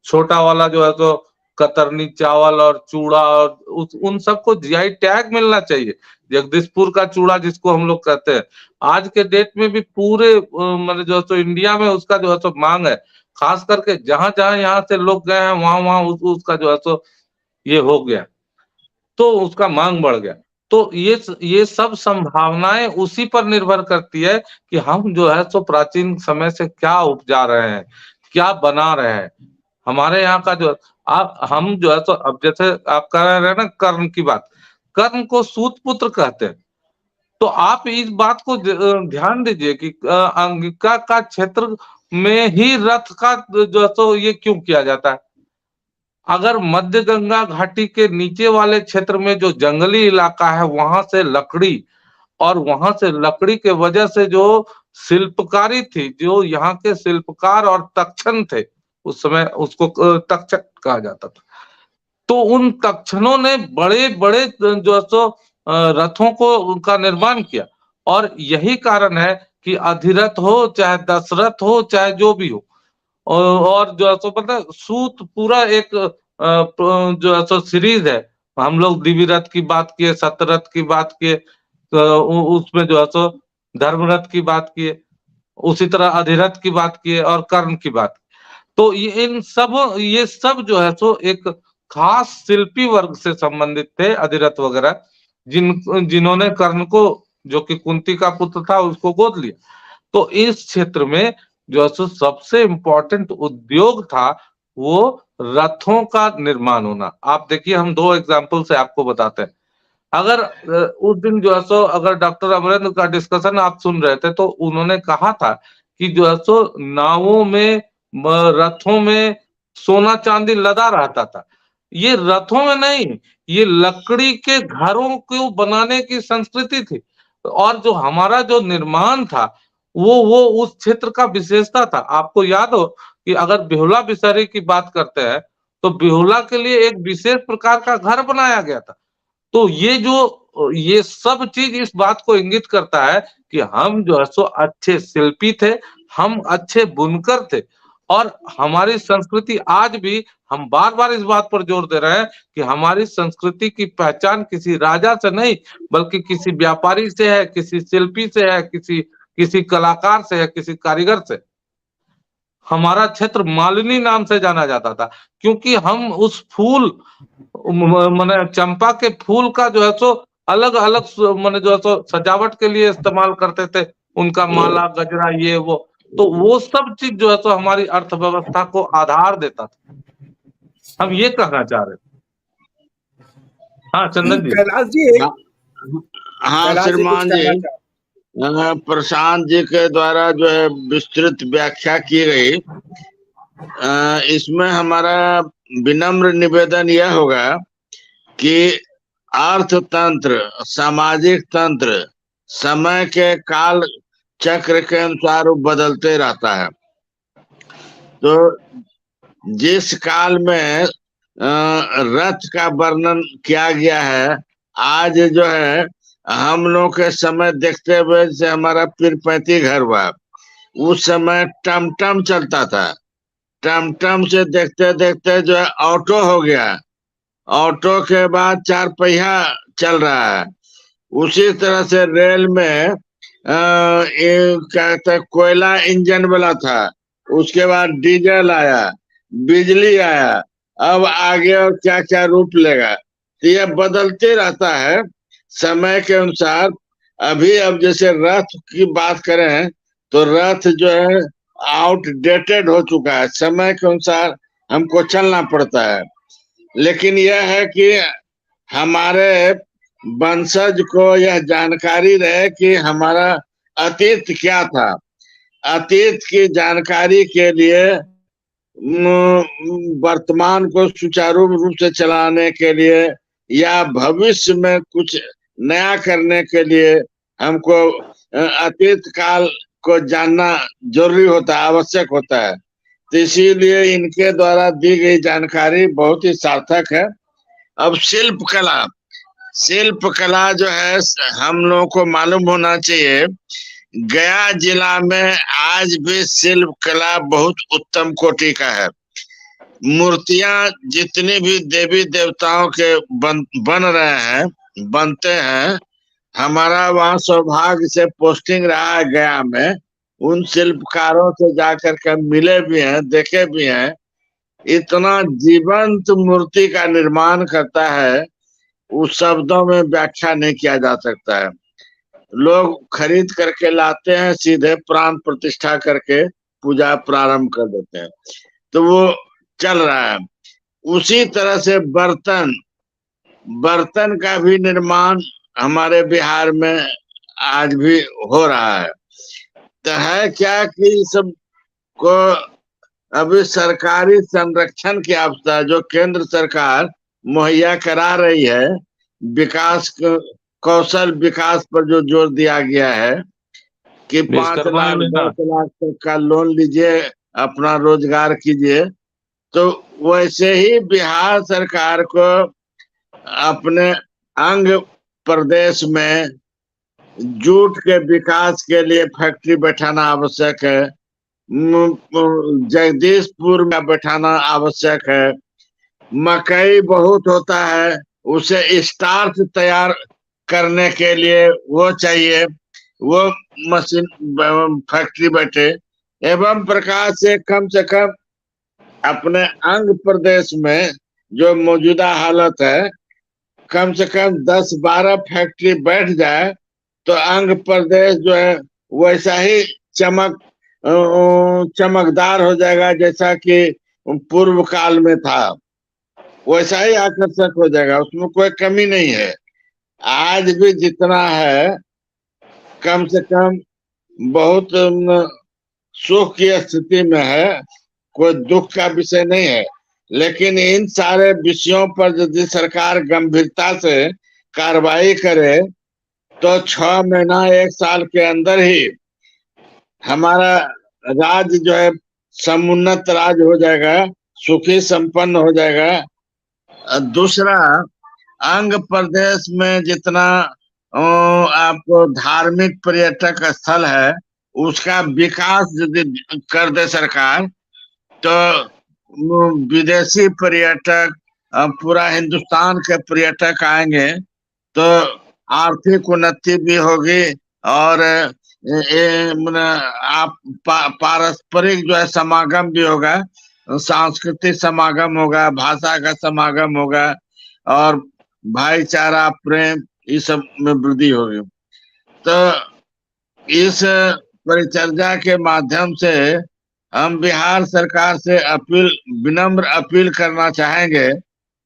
छोटा वाला जो है सो कतरनी चावल और चूड़ा और उन सबको जीआई टैग मिलना चाहिए। जगदीशपुर का चूड़ा जिसको हम लोग कहते हैं, आज के डेट में भी पूरे मतलब जो है तो इंडिया में उसका जो है तो मांग है। खास करके जहां जहां यहाँ से लोग गए हैं वहां वहां उसका जो है तो ये हो गया, तो उसका मांग बढ़ गया। तो ये सब संभावनाएं उसी पर निर्भर करती है कि हम जो है सो प्राचीन समय से क्या उपजा रहे हैं, क्या बना रहे हैं। हमारे यहाँ का जो आप हम जो है तो अब जैसे आप कह रहे हैं ना कर्ण की बात, कर्ण को सूत पुत्र कहते हैं। तो आप इस बात को ध्यान दीजिए कि अंगिका का क्षेत्र में ही रथ का जो है तो ये क्यों किया जाता है। अगर मध्य गंगा घाटी के नीचे वाले क्षेत्र में जो जंगली इलाका है वहां से लकड़ी, और वहां से लकड़ी के वजह से जो शिल्पकारी थी, जो यहाँ के शिल्पकार और तक्षण थे, उस समय उसको तक्षक कहा जाता था, तो उन तक्षणों ने बड़े बड़े जो है सो रथों को उनका निर्माण किया। और यही कारण है कि अधिरथ हो चाहे दशरथ हो चाहे जो भी हो, और जो है सो मतलब सूत पूरा एक जो है सो सीरीज है। हम लोग दिव्यरथ की बात किए, सतरथ की बात किए, उसमें जो है सो धर्मरथ की बात किए, उसी तरह अधिरथ की बात किए और कर्ण की बात। तो ये सब जो है सो एक खास शिल्पी वर्ग से संबंधित थे, अधिरथ वगैरह, जिन्होंने कर्ण को, जो कि कुंती का पुत्र था, उसको गोद लिया। तो इस क्षेत्र में जो सबसे इम्पोर्टेंट उद्योग था वो रथों का निर्माण होना। आप देखिए, हम दो एग्जाम्पल से आपको बताते हैं। अगर उस दिन जो है सो अगर डॉक्टर अमरेंद्र का डिस्कशन आप सुन रहे थे तो उन्होंने कहा था कि जो है सो नावों में, रथों में सोना चांदी लदा रहता था। ये रथों में नहीं, ये लकड़ी के घरों को बनाने की संस्कृति थी। और जो हमारा जो निर्माण था वो उस क्षेत्र का विशेषता था। आपको याद हो कि अगर बिहुला बिसारी की बात करते हैं तो बिहुला के लिए एक विशेष प्रकार का घर बनाया गया था। तो ये सब चीज इस बात को इंगित करता है कि हम जो है सो अच्छे शिल्पी थे, हम अच्छे बुनकर थे। और हमारी संस्कृति आज भी, हम बार बार इस बात पर जोर दे रहे हैं कि हमारी संस्कृति की पहचान किसी राजा से नहीं बल्कि किसी व्यापारी से है, किसी शिल्पी से है, किसी कलाकार से है, किसी कारीगर से। हमारा क्षेत्र मालिनी नाम से जाना जाता था क्योंकि हम उस फूल माने चंपा के फूल का जो है सो अलग अलग माने जो है सो सजावट के लिए इस्तेमाल करते थे, उनका माला गजरा ये वो। तो वो सब चीज जो है सो हमारी अर्थव्यवस्था को आधार देता था। हम ये कहना चाह रहे थे। हाँ चंदन जी। कैलाश जी हाँ श्रीमान जी, प्रशांत जी के द्वारा जो है विस्तृत व्याख्या की गई। इसमें हमारा विनम्र निवेदन यह होगा कि अर्थतंत्र, सामाजिक तंत्र समय के काल चक्र के अनुसार बदलते रहता है। तो जिस काल में रथ का वर्णन किया गया है, आज जो है हम लोग के समय देखते हुए, जैसे हमारा पीरपैंती घर हुआ, उस समय टमटम चलता था। टमटम से देखते देखते जो है ऑटो हो गया, ऑटो के बाद चार पहिया चल रहा है। उसी तरह से रेल में ये क्या कहते हैं, कोयला इंजन वाला था, उसके बाद डीजल आया, बिजली आया, अब आगे और क्या क्या रूप लेगा। तो यह बदलते रहता है समय के अनुसार। अभी अब जैसे रथ की बात करें तो रथ जो है आउटडेटेड हो चुका है, समय के अनुसार हमको चलना पड़ता है। लेकिन यह है कि हमारे वंशज को यह जानकारी रहे कि हमारा अतीत क्या था। अतीत की जानकारी के लिए वर्तमान को सुचारू रूप से चलाने के लिए या भविष्य में कुछ नया करने के लिए हमको अतीत काल को जानना जरूरी होता है, आवश्यक होता है। तो इसीलिए इनके द्वारा दी गई जानकारी बहुत ही सार्थक है। अब शिल्प कला जो है हम लोगों को मालूम होना चाहिए, गया जिला में आज भी शिल्प कला बहुत उत्तम कोटि का है। मूर्तियां जितनी भी देवी देवताओं के बन रहे हैं, बनते हैं, हमारा वहाँ सौभाग्य से पोस्टिंग रहा है गया में, उन शिल्पकारों से जाकर के मिले भी हैं, देखे भी हैं। इतना जीवंत मूर्ति का निर्माण करता है, उस शब्दों में व्याख्या नहीं किया जा सकता है। लोग खरीद करके लाते हैं, सीधे प्राण प्रतिष्ठा करके पूजा प्रारंभ कर देते हैं, तो वो चल रहा है। उसी तरह से बर्तन का भी निर्माण हमारे बिहार में आज भी हो रहा है। तो है क्या कि सब को अभी सरकारी संरक्षण की आवश्यकता है, जो केंद्र सरकार मुहैया करा रही है। कौशल विकास पर जो जोर दिया गया है कि 5 लाख 10 लाख तक का लोन लीजिए, अपना रोजगार कीजिए, तो वैसे ही बिहार सरकार को अपने अंग प्रदेश में जूट के विकास के लिए फैक्ट्री बैठाना आवश्यक है, जगदीशपुर में बैठाना आवश्यक है। मकई बहुत होता है, उसे स्टार्च तैयार करने के लिए वो चाहिए, वो मशीन फैक्ट्री बैठे। एवं प्रकार से कम अपने अंग प्रदेश में जो मौजूदा हालत है, कम से कम 10-12 फैक्ट्री बैठ जाए तो अंग प्रदेश जो है वैसा ही चमकदार हो जाएगा जैसा कि पूर्व काल में था, वैसा ही आकर्षक हो जाएगा, उसमें कोई कमी नहीं है। आज भी जितना है, कम से कम बहुत सुख की स्थिति में है, कोई दुख का विषय नहीं है। लेकिन इन सारे विषयों पर यदि सरकार गंभीरता से कार्रवाई करे तो 6 महीना 1 साल के अंदर ही हमारा राज्य जो है समुन्नत राज्य हो जाएगा, सुखी संपन्न हो जाएगा। दूसरा, अंग प्रदेश में जितना आपको धार्मिक पर्यटक स्थल है, उसका विकास यदि कर दे सरकार, तो विदेशी पर्यटक, पूरा हिंदुस्तान के पर्यटक आएंगे, तो आर्थिक उन्नति भी होगी और आप पारस्परिक जो है समागम भी होगा, सांस्कृतिक समागम होगा, भाषा का समागम होगा और भाईचारा, प्रेम, इस सब में वृद्धि होगी। तो इस परिचर्या के माध्यम से हम बिहार सरकार से विनम्र अपील करना चाहेंगे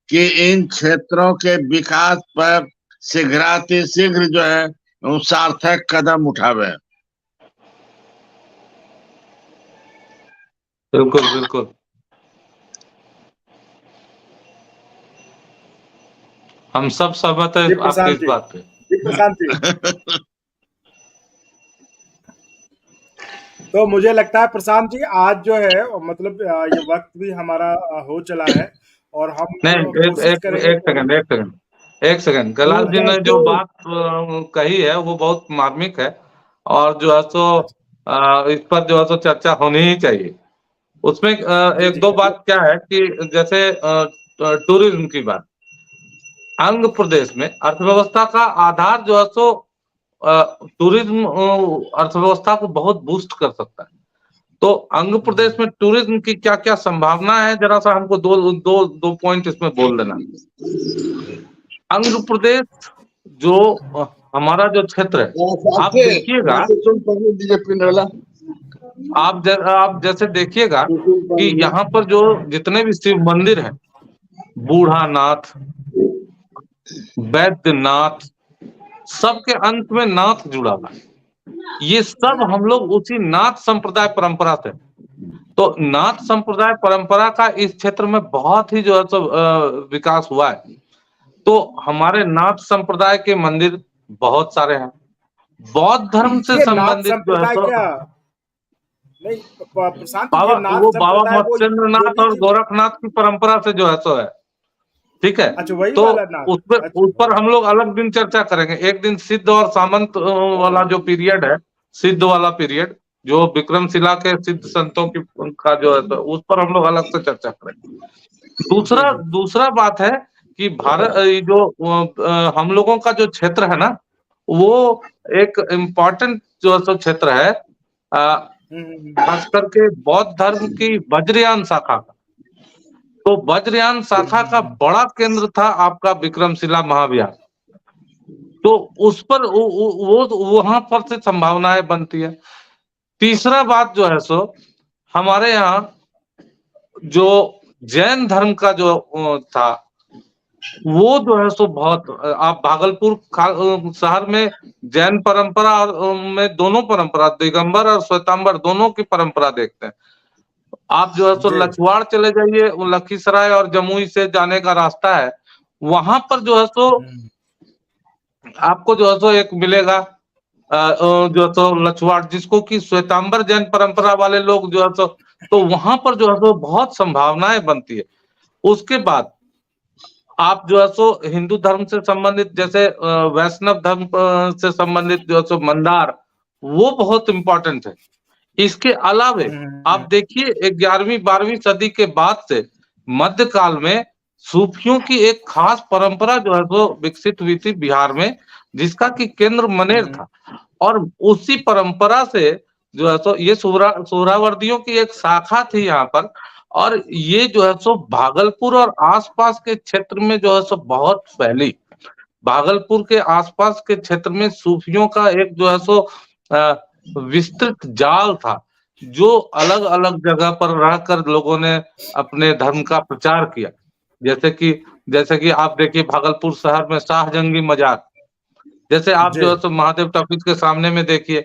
कि इन क्षेत्रों के विकास पर शीघ्र जो है सार्थक कदम उठावे। बिल्कुल बिल्कुल, हम सब सहमत है आपकी इस बात पे। प्रशांत जी, तो मुझे लगता है प्रशांत जी, आज जो है मतलब ये वक्त भी हमारा हो चला है और हम कोशिश करेंगे। एक सेकंड कलाल जी ने जो बात कही है वो बहुत मार्मिक है और जो है सो इस पर जो है सो चर्चा होनी ही चाहिए। उसमें एक दो बात क्या है कि जैसे टूरिज्म की बात, अंग प्रदेश में अर्थव्यवस्था का आधार जो है सो टूरिज्म अर्थव्यवस्था को बहुत बूस्ट कर सकता है। तो अंग प्रदेश में टूरिज्म की क्या क्या संभावना है, जरा सा हमको दो पॉइंट इसमें बोल देना। अंग प्रदेश जो हमारा जो क्षेत्र है, आप देखिएगा, आप जैसे देखिएगा कि यहाँ पर जो जितने भी शिव मंदिर हैं, बूढ़ानाथ, वैद्यनाथ, सबके अंत में नाथ जुड़ा हुआ है। ये सब हम लोग उसी नाथ संप्रदाय परंपरा से, तो नाथ संप्रदाय परंपरा का इस क्षेत्र में बहुत ही जो है सो विकास हुआ है। तो हमारे नाथ संप्रदाय के मंदिर बहुत सारे हैं, बौद्ध धर्म से संबंधित जो है तो नहीं प्रशांत, बाबा मत्स्येंद्रनाथ और गोरखनाथ की परंपरा से जो है सो है, ठीक है। अच्छा, वही तो वाला उस पर हम लोग अलग दिन चर्चा करेंगे। एक दिन सिद्ध और सामंत वाला जो पीरियड है, सिद्ध वाला पीरियड जो विक्रमशिला के सिद्ध संतों की का जो है तो उस पर हम लोग अलग से चर्चा करेंगे। दूसरा जी दूसरा बात है कि भारत ये जो हम लोगों का जो क्षेत्र है ना, वो एक इम्पोर्टेंट जो है सो क्षेत्र है, खास करके बौद्ध धर्म की वज्रयान शाखा का। तो वज्रयान शाखा का बड़ा केंद्र था आपका विक्रमशिला महाविहार। तो उस पर वो वहां पर से संभावनाएं बनती है। तीसरा बात जो है सो हमारे यहाँ जो जैन धर्म का जो था, वो जो है सो बहुत, आप भागलपुर शहर में जैन परंपरा और में दोनों परंपरा, दिगंबर और श्वेतांबर दोनों की परंपरा देखते हैं। आप जो है सो जी लछवाड़ चले जाइए, लखीसराय और जमुई से जाने का रास्ता है, वहां पर जो है सो आपको जो है सो एक मिलेगा जो है सो लछवाड़, जिसको कि श्वेतांबर जैन परंपरा वाले लोग जो है सो, तो वहां पर जो है सो बहुत संभावनाएं बनती है। उसके बाद आप जो है सो हिंदू धर्म से संबंधित, जैसे वैष्णव धर्म से संबंधित जो है सो मंदार, वो बहुत इंपॉर्टेंट है। इसके अलावे आप देखिए 11वीं-12वीं सदी के बाद से मध्यकाल में सूफियों की एक खास परंपरा जो है वो विकसित हुई थी बिहार में, जिसका कि केंद्र मनेर था। और उसी परंपरा से जो है सो ये सोहरावर्दियों की एक शाखा थी यहाँ पर, और ये जो है सो भागलपुर और आसपास के क्षेत्र में जो है सो बहुत फैली। भागलपुर के आसपास के क्षेत्र में सूफियों का एक जो है सो विस्तृत जाल था, जो अलग अलग जगह पर रहकर लोगों ने अपने धर्म का प्रचार किया। जैसे कि आप देखिए भागलपुर शहर में शाहजंगी मजार, जैसे आप जी जो है सो महादेव टॉकीज के सामने में देखिए,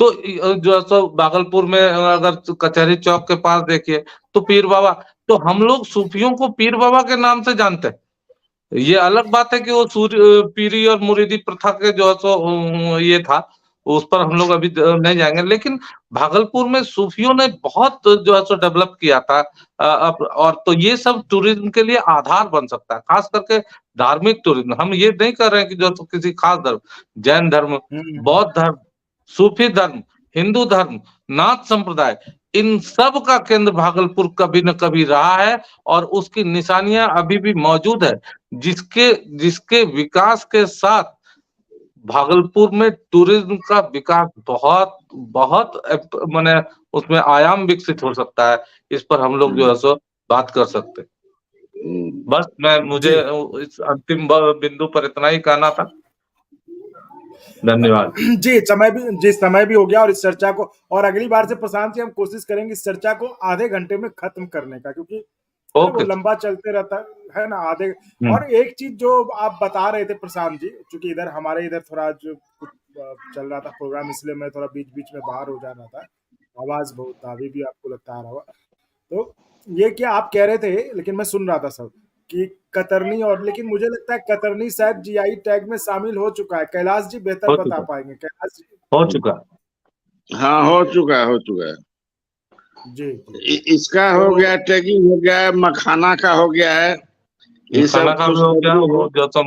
तो जो है सो भागलपुर में अगर कचहरी चौक के पास देखिए तो पीर बाबा, तो हम लोग सूफियों को पीर बाबा के नाम से जानते हैं। ये अलग बात है कि वो पीरी और मुरीदी प्रथा के जो है सो ये था, उस पर हम लोग अभी नहीं जाएंगे, लेकिन भागलपुर में सूफियों ने बहुत जो है सो डेवलप किया था। और तो ये सब टूरिज्म के लिए आधार बन सकता है, खास करके धार्मिक टूरिज्म। हम ये नहीं कर रहे हैं कि जो किसी खास धर्म, जैन धर्म, बौद्ध धर्म, सूफी धर्म, हिंदू धर्म, नाथ संप्रदाय, इन सब का केंद्र भागलपुर कभी न कभी रहा है, और उसकी निशानियां अभी भी मौजूद है, जिसके जिसके विकास के साथ भागलपुर में टूरिज्म का विकास बहुत बहुत माने उसमें आयाम विकसित हो सकता है। इस पर हम लोग जो है सो बात कर सकते हैं। बस मुझे जी इस अंतिम बिंदु पर इतना ही कहना था। धन्यवाद। जी समय भी हो गया, और इस चर्चा को, और अगली बार से प्रशांत जी हम कोशिश करेंगे इस चर्चा को आधे घंटे में खत्म करने का, क्योंकि है ना वो ओके। लंबा चलते रहता है ना आधे। और एक चीज जो आप बता रहे थे प्रशांत जी, क्योंकि इधर हमारे इधर थोड़ा जो कुछ चल रहा था प्रोग्राम, इसलिए मैं थोड़ा बीच बीच में बाहर हो जा रहा था, आवाज बहुत था, अभी भी आपको लगता आ रहा होगा। तो ये क्या आप कह रहे थे, लेकिन मैं सुन रहा था सब कि कतरनी, और लेकिन मुझे लगता है कतरनी शायद जीआई टैग में शामिल हो चुका है। कैलाश जी बेहतर हो बता चुका पाएंगे, कैलाश जी। हो चुका हाँ, हो चुका है। जी जी इसका हो गया, टैगिंग हो गया है, मखाना का हो गया है, ये खाना सब का भी हो गया, खुशखबरी है। वो जो तो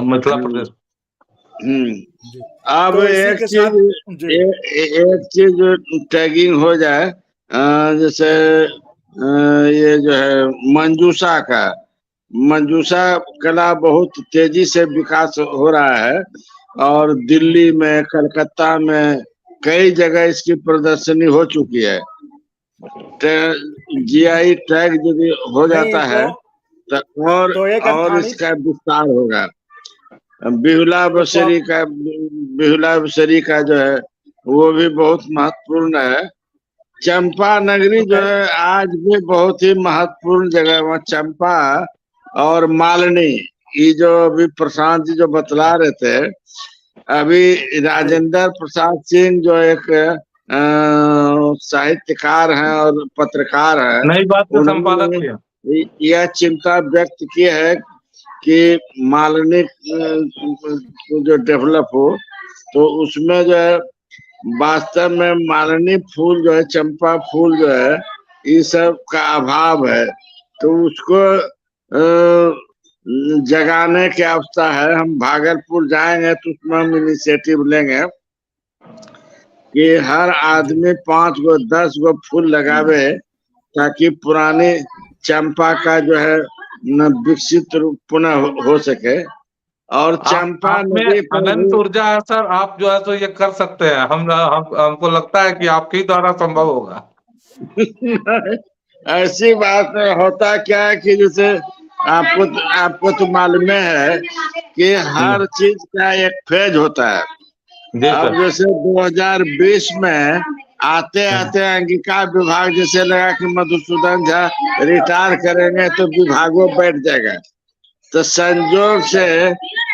मिथिला प्रदेश। जी अब तो इसी एक के चीज, साथ जी एक चीज टैगिंग हो जाए, जैसे ये जो है मंजूषा कला बहुत तेजी से विकास हो रहा है, और दिल्ली में, कलकत्ता में कई जगह इसकी प्रदर्शनी हो चुकी है। जीआई टैग यदि हो नहीं जाता है तो एक और अनथानी इसका विस्तार होगा। बिहुला बसरी का जो है वो भी बहुत महत्वपूर्ण है। चंपा नगरी जो है आज भी बहुत ही महत्वपूर्ण जगह है। वहाँ चंपा और मालनी, ये जो अभी प्रशांत जी जो बतला रहे थे, अभी राजेंद्र प्रसाद सिंह जो एक साहित्यकार हैं और पत्रकार हैं, नई बात के संपादक उन्होंने थे। यह चिंता व्यक्त की है कि मालनी जो डेवलप हो, तो उसमें जो है वास्तव में मालनी फूल जो है, चंपा फूल जो है, ये सब का अभाव है। तो उसको जगाने की आवश्यकता है। हम भागलपुर जाएंगे तो उसमें हम इनिशिएटिव लेंगे कि हर आदमी 5 गो 10 गो फूल लगावे ताकि पुरानी चंपा का जो है न विकसित रूप पुनः हो सके। और चंपा आप में नदी पर अनंत भी ऊर्जा है सर, आप जो है तो ये कर सकते हैं। हमको लगता है कि आपके ही द्वारा संभव होगा। ऐसी बात नहीं, होता क्या है कि जैसे आपको तो मालूम है कि हर चीज का एक फेज होता है। जी अब सर। जैसे 2020 में आते आते अंगिका विभाग जैसे लगा कि मधुसूदन झा रिटायर करेंगे तो विभागों बैठ जाएगा। तो संजोग से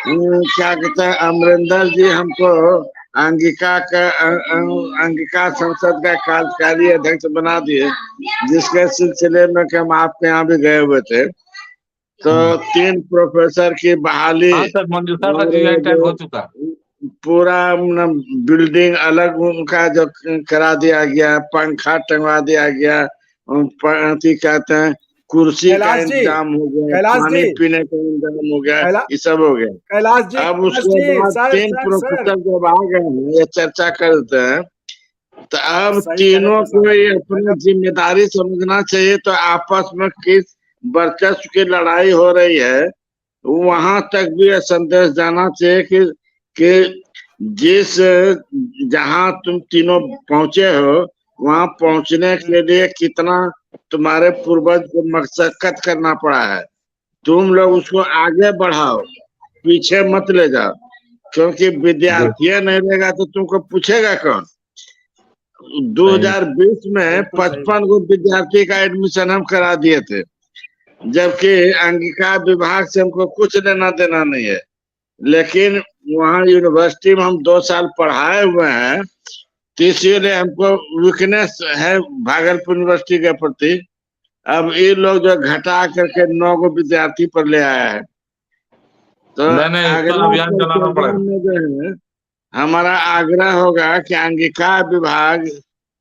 क्या कहते हैं अमरिंदर जी हमको अंगिका संसद का कार्यकारी अध्यक्ष बना दिए, जिसके सिलसिले में कि हम आपके यहाँ भी गए हुए थे। तो 3 प्रोफेसर की बहाली हाँ सर, मंजूषा का और जीआई टैग जो हो चुका। पूरा बिल्डिंग अलग उनका जो करा दिया गया, पंखा टंगवा दिया गया, कहते हैं कुर्सी का कैलाश जी, इंतजाम हो गया, कैलाश पानी जी, पीने का इंतजाम हो गया, कैला ये सब हो गया। कैलाश जी, अब कैलाश उसके जी, बाद सर 3 सर सर, प्रोफेसर जब आ गए हैं, ये चर्चा करते हैं, तो अब सही कह रहे तीनों हैं को साहब, ये अपनी जिम्मेदारी समझना चाहिए। तो आपस में किस वर्चस्व की लड़ाई हो रही है, वहां तक भी यह संदेश जाना चाहिए कि जिस जहां तुम तीनों पहुंचे हो, वहां पहुंचने के लिए कितना तुम्हारे पूर्वज को मशक्कत करना पड़ा है। तुम लोग उसको आगे बढ़ाओ, पीछे मत ले जाओ, क्योंकि जी विद्यार्थी नहीं रहेगा तो तुमको पूछेगा कौन। सही। 2020 में बिल्कुल सही 55 गो विद्यार्थी का एडमिशन हम करा दिए थे, जबकि अंगिका विभाग से हमको कुछ लेना देना नहीं है। लेकिन वहाँ यूनिवर्सिटी में हम 2 साल पढ़ाए हुए हैं, तो इसीलिए हमको वीकनेस है भागलपुर यूनिवर्सिटी के प्रति। अब ये लोग जो घटा करके 9 गो विद्यार्थी पर ले आया है, तो नहीं, इस पर अगला अभियान चलाना परिचर्या पड़ेगा। में जो है हमारा आग्रह होगा कि अंगिका विभाग,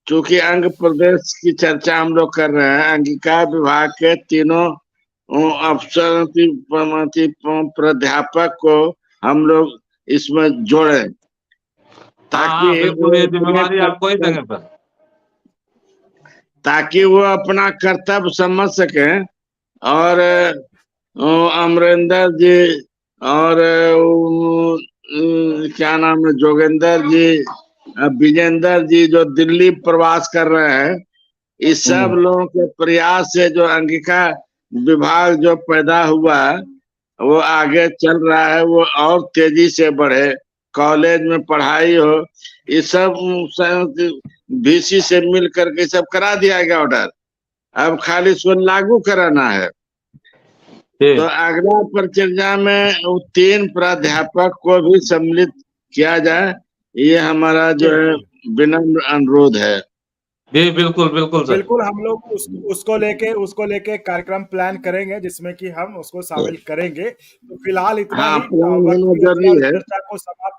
चूंकि अंग प्रदेश की चर्चा हम लोग कर रहे हैं, अंगिका विभाग के तीनों अफसर प्राध्यापक को हम लोग इसमें जोड़ें, हाँ ताकि हाँ बिल्कुल, वो ये अपने जिम्मेवारी आपको ही देंगे सर। ताकि वो अपना कर्तव्य समझ सके। और अमरिंदर जी और क्या नाम है जोगेंद्र जी, विजेंद्र जी जो दिल्ली प्रवास कर रहे हैं, इस सब लोगों के प्रयास से जो अंगिका विभाग जो पैदा हुआ वो आगे चल रहा है, वो और तेजी से बढ़े, कॉलेज में पढ़ाई हो, ये सब VC से मिल करके सब करा दिया गया ऑर्डर। अब खाली इसको लागू कराना है। जी तो अगला परिचर्या में वो 3 प्राध्यापक को भी सम्मिलित किया जाए, ये हमारा जो है बिल्कुल विनम्र अनुरोध है। जी बिल्कुल बिल्कुल सर। बिल्कुल, हम लोग उसको लेके कार्यक्रम प्लान करेंगे जिसमें कि हम उसको शामिल करेंगे। तो फिलहाल इतना हाँ, ही, प्लान वक्त होना भी हो चुका है, जरूरी है।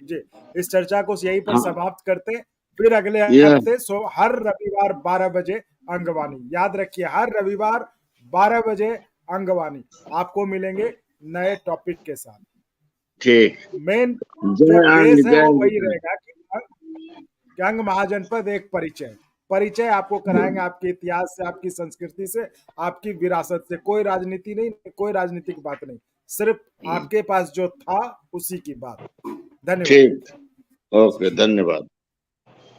जी, इस चर्चा को यहीं पर हाँ, समाप्त करते हैं। फिर अगले ये हफ्ते हर रविवार 12 बजे अंगवानी, याद रखिए, हर रविवार 12 बजे अंगवानी आपको मिलेंगे नए टॉपिक के साथ। ठीक। मेन जो जय अंग, बेस है जय वो वही अंग। रहेगा कि अंग महाजनपद एक परिचय आपको कराएंगे, आपके इतिहास से, आपकी संस्कृति से, आपकी विरासत से। कोई राजनीति नहीं, कोई राजनीतिक बात नहीं, सिर्फ आपके पास जो था उसी की बात। धन्यवाद। ठीक, ओके, धन्यवाद।